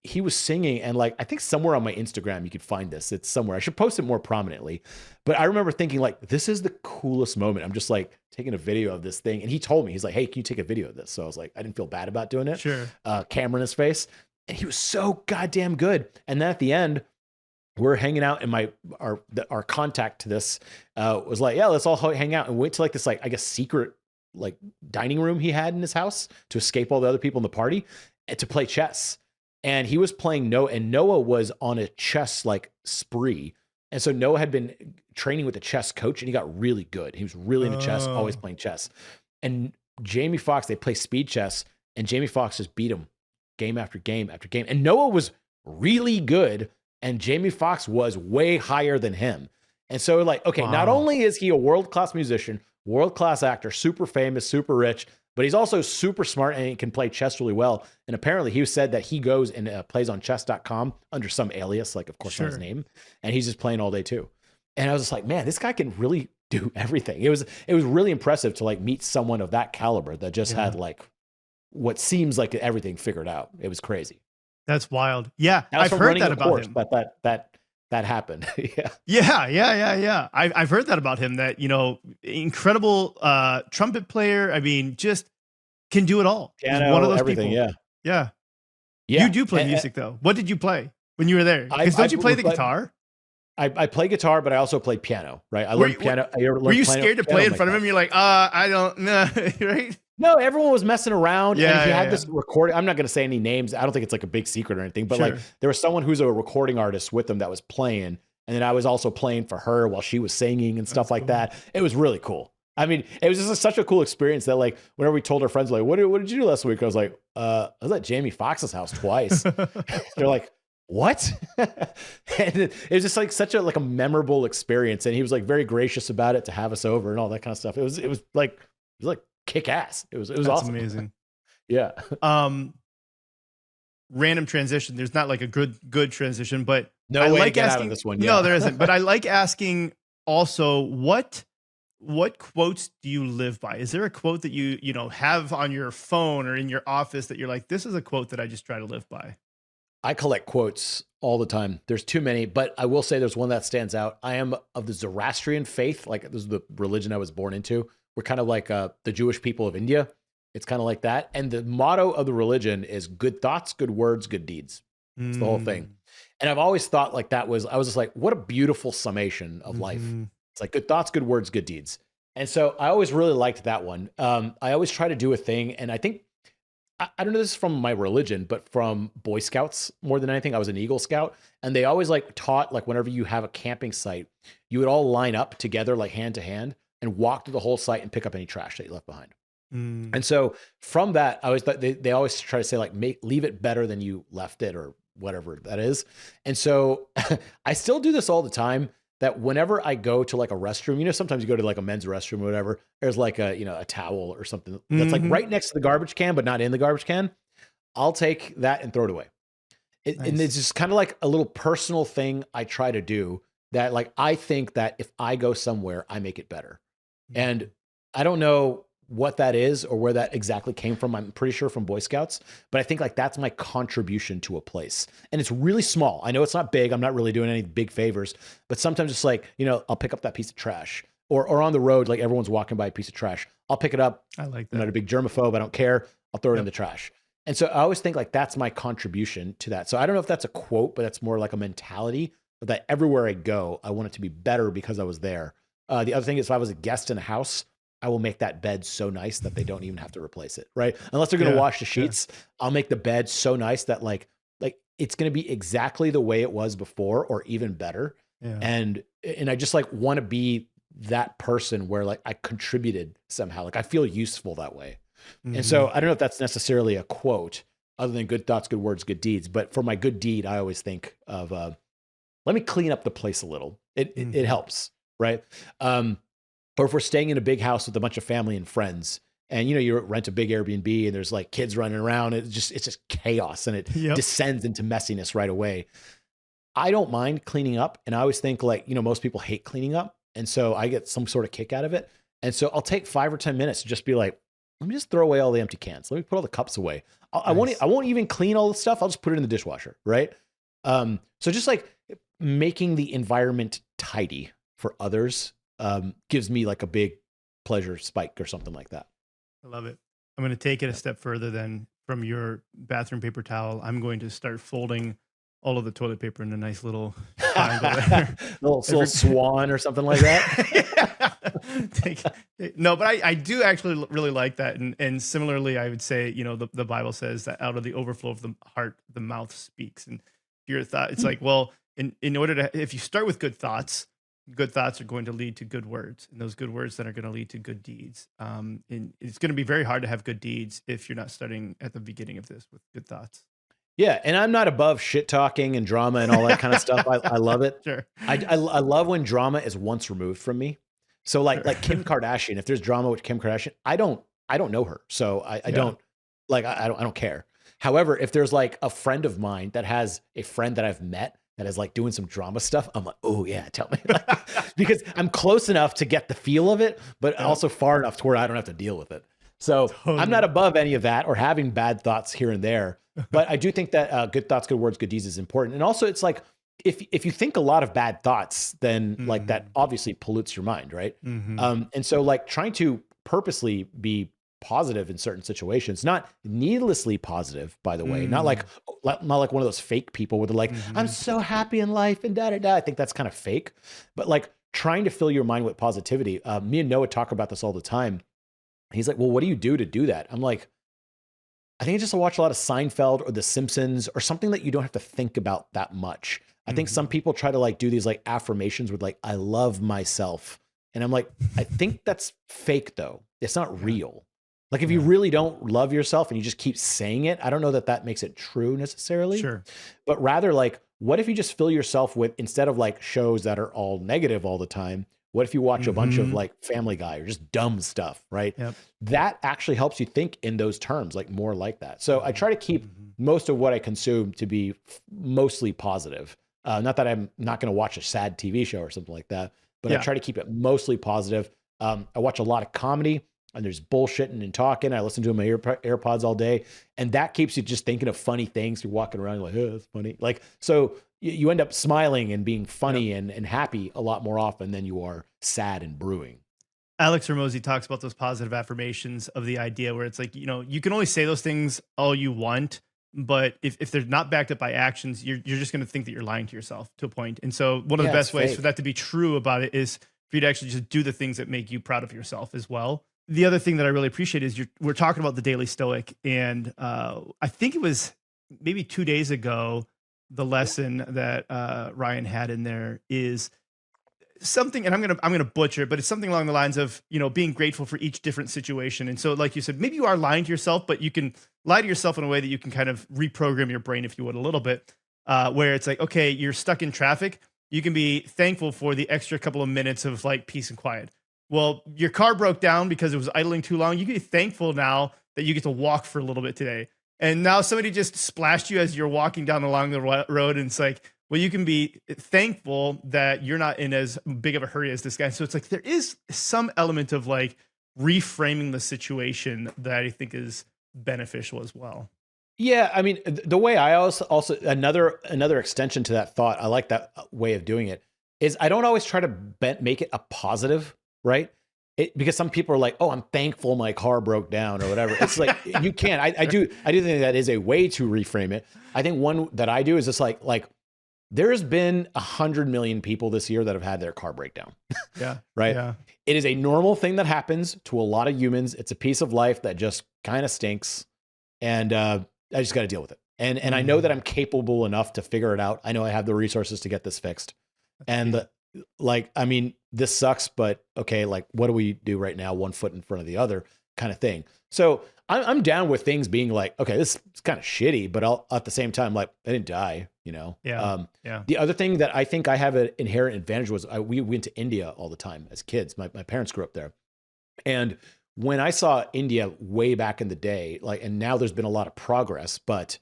he was singing, and like, I think somewhere on my Instagram, you could find this. It's somewhere. I should post it more prominently. But I remember thinking like, this is the coolest moment. I'm just like taking a video of this thing. And he told me, he's like, hey, can you take a video of this? So I was like, I didn't feel bad about doing it. Sure. Camera in his face. And he was so goddamn good. And then at the end, we're hanging out, and our contact to this was like, yeah, let's all hang out, and went to like this, like, I guess, secret like dining room he had in his house to escape all the other people in the party, to play chess. And he was playing Noah, and Noah was on a chess like spree. And so Noah had been training with a chess coach, and he got really good. He was really into chess, always playing chess. And Jamie Foxx, they play speed chess, and Jamie Foxx just beat him game after game after game. And Noah was really good, and Jamie Foxx was way higher than him. And so like, okay, not only is he a world-class musician, world-class actor, super famous, super rich, but he's also super smart, and he can play chess really well. And apparently he said that he goes and plays on chess.com under some alias, like of course not his name. And he's just playing all day too. And I was just like, man, this guy can really do everything. It was really impressive to like meet someone of that caliber that just had like what seems like everything figured out. It was crazy. That's wild. Yeah. I've heard that about him. But that happened. Yeah. I've heard that about him, that, incredible trumpet player. I mean, just can do it all. Piano, one of those everything, people. Yeah. You do play music though. What did you play when you were there? Because don't you play the guitar? I play guitar, but I also play piano, right? I learned piano. Were you scared to play in front of him? You're like, I don't know, right? No, everyone was messing around. And he had this recording. I'm not going to say any names. I don't think it's like a big secret or anything, but like there was someone who's a recording artist with them that was playing. And then I was also playing for her while she was singing and stuff like that. It was really cool. I mean, it was just such a cool experience that like, whenever we told our friends, like, what did you do last week? I was like, I was at Jamie Foxx's house twice. They're like, what? And it was just like such a memorable experience. And he was like very gracious about it to have us over and all that kind of stuff. It was like kick ass. It was awesome. Amazing. Yeah. Random transition. There's not like a good transition, but no I way like to get asking, out of this one. No, there isn't. But I like asking also, what quotes do you live by? Is there a quote that you have on your phone or in your office that you're like, this is a quote that I just try to live by? I collect quotes all the time. There's too many, but I will say there's one that stands out. I am of the Zoroastrian faith. Like, this is the religion I was born into. We're kind of like the Jewish people of India. It's kind of like that. And the motto of the religion is good thoughts, good words, good deeds. It's the whole thing. And I've always thought like I was just like, what a beautiful summation of life. It's like good thoughts, good words, good deeds. And so I always really liked that one. I always try to do a thing. And I think, I don't know this is from my religion, but from Boy Scouts more than anything. I was an Eagle Scout, and they always like taught like whenever you have a camping site, you would all line up together like hand to hand and walk through the whole site and pick up any trash that you left behind. And so from that, I always thought they always try to say like, leave it better than you left it, or whatever that is. And so I still do this all the time, that whenever I go to like a restroom, sometimes you go to like a men's restroom or whatever, there's like a towel or something that's like right next to the garbage can, but not in the garbage can. I'll take that and throw it away. Nice. And it's just kind of like a little personal thing I try to do, that like, I think that if I go somewhere, I make it better. And I don't know what that is or where that exactly came from. I'm pretty sure from Boy Scouts, but I think like that's my contribution to a place. And it's really small. I know it's not big. I'm not really doing any big favors, but sometimes it's like, I'll pick up that piece of trash, or on the road, like everyone's walking by a piece of trash. I'll pick it up. I like that. I'm not a big germaphobe. I don't care. I'll throw it in the trash. And so I always think like that's my contribution to that. So I don't know if that's a quote, but that's more like a mentality that everywhere I go, I want it to be better because I was there. The other thing is, if I was a guest in a house, I will make that bed so nice that they don't even have to replace it, right? Unless they're going to wash the sheets, I'll make the bed so nice that like it's going to be exactly the way it was before, or even better. Yeah. And I just like want to be that person where like I contributed somehow, like I feel useful that way. And so I don't know if that's necessarily a quote, other than good thoughts, good words, good deeds. But for my good deed, I always think of, let me clean up the place a little. It helps, right? Or if we're staying in a big house with a bunch of family and friends, and you rent a big Airbnb and there's like kids running around, it's just chaos, and it descends into messiness right away. I don't mind cleaning up, and I always think like, most people hate cleaning up, and so I get some sort of kick out of it. And so I'll take 5 or 10 minutes to just be like, let me just throw away all the empty cans. Let me put all the cups away. I won't even clean all the stuff. I'll just put it in the dishwasher, right? So just like making the environment tidy for others gives me like a big pleasure spike or something like that. I love it. I'm going to take it a step further then. From your bathroom paper towel, I'm going to start folding all of the toilet paper in a nice little triangle there. little swan or something like that. No, but I do actually really like that. And similarly, I would say, the Bible says that out of the overflow of the heart, the mouth speaks. And your thought, it's like, well, in order to, if you start with good thoughts are going to lead to good words, and those good words then are going to lead to good deeds. And it's going to be very hard to have good deeds if you're not starting at the beginning of this with good thoughts. Yeah. And I'm not above shit talking and drama and all that kind of stuff. I love it. Sure. I love when drama is once removed from me. So like Kim Kardashian, if there's drama with Kim Kardashian, I don't know her. So I don't care. However, if there's like a friend of mine that has a friend that I've met that is like doing some drama stuff, I'm like, oh yeah, tell me. Because I'm close enough to get the feel of it, but also far enough to where I don't have to deal with it. So totally. I'm not above any of that or having bad thoughts here and there, but I do think that good thoughts, good words, good deeds is important. And also it's like, if you think a lot of bad thoughts, then like that obviously pollutes your mind, right? And so like trying to purposely be positive in certain situations, not needlessly positive, by the way, not like one of those fake people where they're like, I'm so happy in life and da da da. I think that's kind of fake, but like trying to fill your mind with positivity. Me and Noah talk about this all the time. He's like, well, what do you do to do that? I'm like, I think I just watch a lot of Seinfeld or The Simpsons or something that you don't have to think about that much. I think some people try to like do these like affirmations with like, I love myself. And I'm like, I think that's fake though. It's not real. Like if you really don't love yourself and you just keep saying it, I don't know that that makes it true necessarily. Sure. But rather like, what if you just fill yourself with, instead of like shows that are all negative all the time, what if you watch a bunch of like Family Guy or just dumb stuff, right? Yep. That actually helps you think in those terms, like more like that. So I try to keep most of what I consume to be mostly positive. Not that I'm not going to watch a sad TV show or something like that, but I try to keep it mostly positive. I watch a lot of comedy. And there's bullshitting and talking. I listen to my AirPods all day. And that keeps you just thinking of funny things. You're walking around, you're like, oh, that's funny. Like, so you end up smiling and being funny and happy a lot more often than you are sad and brewing. Alex Hormozi talks about those positive affirmations of the idea where it's like, you can only say those things all you want, but if they're not backed up by actions, you're just going to think that you're lying to yourself to a point. And so one of the best ways for that to be true about it is for you to actually just do the things that make you proud of yourself as well. The other thing that I really appreciate is we're talking about the Daily Stoic, and I think it was maybe 2 days ago, the lesson that Ryan had in there is something, and I'm gonna butcher it, but it's something along the lines of, being grateful for each different situation. And so, like you said, maybe you are lying to yourself, but you can lie to yourself in a way that you can kind of reprogram your brain, if you would, a little bit, where it's like, okay, you're stuck in traffic. You can be thankful for the extra couple of minutes of like peace and quiet. Well, your car broke down because it was idling too long. You can be thankful now that you get to walk for a little bit today. And now somebody just splashed you as you're walking down along the road, and it's like, well, you can be thankful that you're not in as big of a hurry as this guy. So it's like there is some element of like reframing the situation that I think is beneficial as well. Yeah, I mean, the way I also another extension to that thought, I like that way of doing it, is I don't always try to make it a positive, right? Because some people are like, oh, I'm thankful my car broke down or whatever. It's like, you can't. I do think that is a way to reframe it. I think one that I do is just like there's been 100 million people this year that have had their car break down. Yeah. Right. Yeah. It is a normal thing that happens to a lot of humans. It's a piece of life that just kind of stinks. And I just got to deal with it. And I know that I'm capable enough to figure it out. I know I have the resources to get this fixed. This sucks, but okay, like, what do we do right now? One foot in front of the other kind of thing. So I'm down with things being like, okay, this is kind of shitty, but I'll at the same time, like, I didn't die, Yeah. The other thing that I think I have an inherent advantage was we went to India all the time as kids. My parents grew up there. And when I saw India way back in the day, and now there's been a lot of progress, but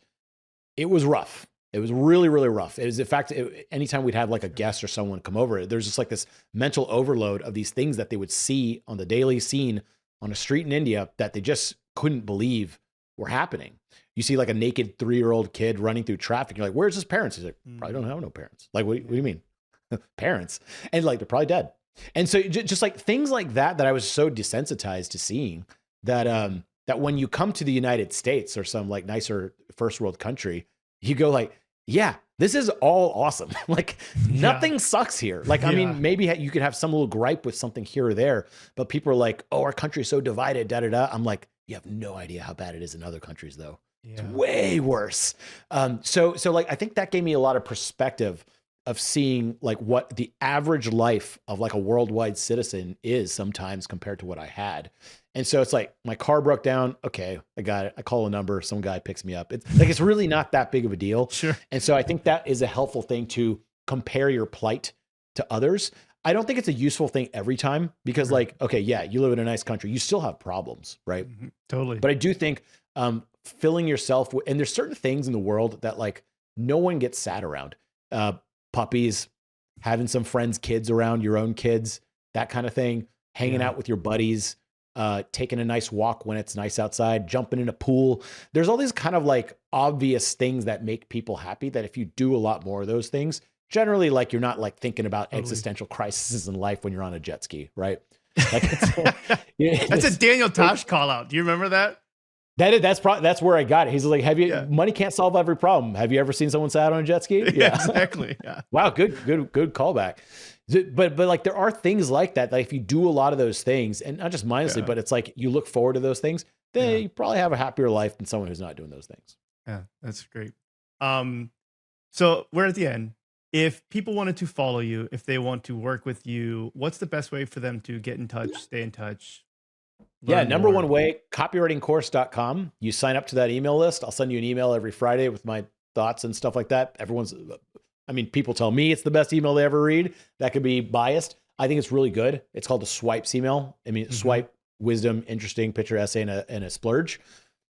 it was rough. It was really, really rough. It was, in fact, anytime we'd have like a guest or someone come over, there's just like this mental overload of these things that they would see on the daily scene on a street in India that they just couldn't believe were happening. You see like a naked 3-year-old kid running through traffic. You're like, where's his parents? He's like, probably don't have no parents. Like, what do you mean? Parents. And like, they're probably dead. And so just like things like that I was so desensitized to seeing that, that when you come to the United States or some like nicer first world country, you go like, yeah, this is all awesome. Like nothing sucks here. Like, I mean, maybe you could have some little gripe with something here or there, but people are like, oh, our country's so divided, da, da, da. I'm like, you have no idea how bad it is in other countries though. Yeah. It's way worse. So like, I think that gave me a lot of perspective of seeing like what the average life of like a worldwide citizen is sometimes compared to what I had. And so it's like, my car broke down. Okay, I got it. I call a number. Some guy picks me up. It's like, it's really not that big of a deal. Sure. And so I think that is a helpful thing to compare your plight to others. I don't think it's a useful thing every time because like, okay, yeah, you live in a nice country. You still have problems, right? Mm-hmm. Totally. But I do think filling yourself with, and there's certain things in the world that like no one gets sad around. Puppies, having some friends' kids around, your own kids, that kind of thing, hanging out with your buddies, taking a nice walk when it's nice outside, jumping in a pool. There's all these kind of like obvious things that make people happy that if you do a lot more of those things, generally like you're not like thinking about existential crises in life when you're on a jet ski, right? Like that's a Daniel Tosh call out. Do you remember that? That's where I got it. He's like, money can't solve every problem. Have you ever seen someone sad on a jet ski? Yeah, exactly. Yeah. Wow. Good callback. But like, there are things like that if you do a lot of those things, and not just mindlessly, but it's like you look forward to those things, then you probably have a happier life than someone who's not doing those things. Yeah, that's great. So we're at the end. If people wanted to follow you, if they want to work with you, what's the best way for them to get in touch, stay in touch? Number one way, copywritingcourse.com. You sign up to that email list. I'll send you an email every Friday with my thoughts and stuff like that. People tell me it's the best email they ever read. That could be biased. I think it's really good. It's called a swipes email. Swipe, wisdom, interesting, picture, essay, and a splurge.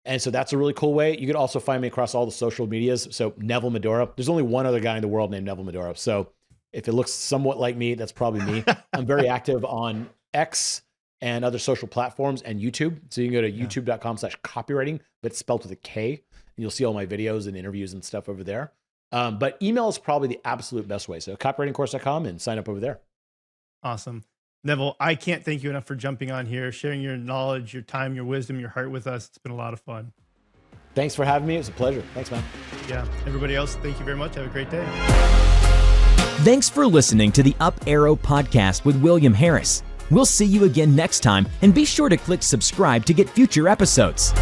And so that's a really cool way. You could also find me across all the social medias. So Neville Medhora. There's only one other guy in the world named Neville Medhora. So if it looks somewhat like me, that's probably me. I'm very active on X and other social platforms and YouTube. So you can go to youtube.com/copywriting, but it's spelled with a K, and you'll see all my videos and interviews and stuff over there. But email is probably the absolute best way. So copywritingcourse.com and sign up over there. Awesome. Neville, I can't thank you enough for jumping on here, sharing your knowledge, your time, your wisdom, your heart with us. It's been a lot of fun. Thanks for having me. It was a pleasure. Thanks, man. Yeah. Everybody else, thank you very much. Have a great day. Thanks for listening to the Up Arrow podcast with William Harris. We'll see you again next time, and be sure to click subscribe to get future episodes.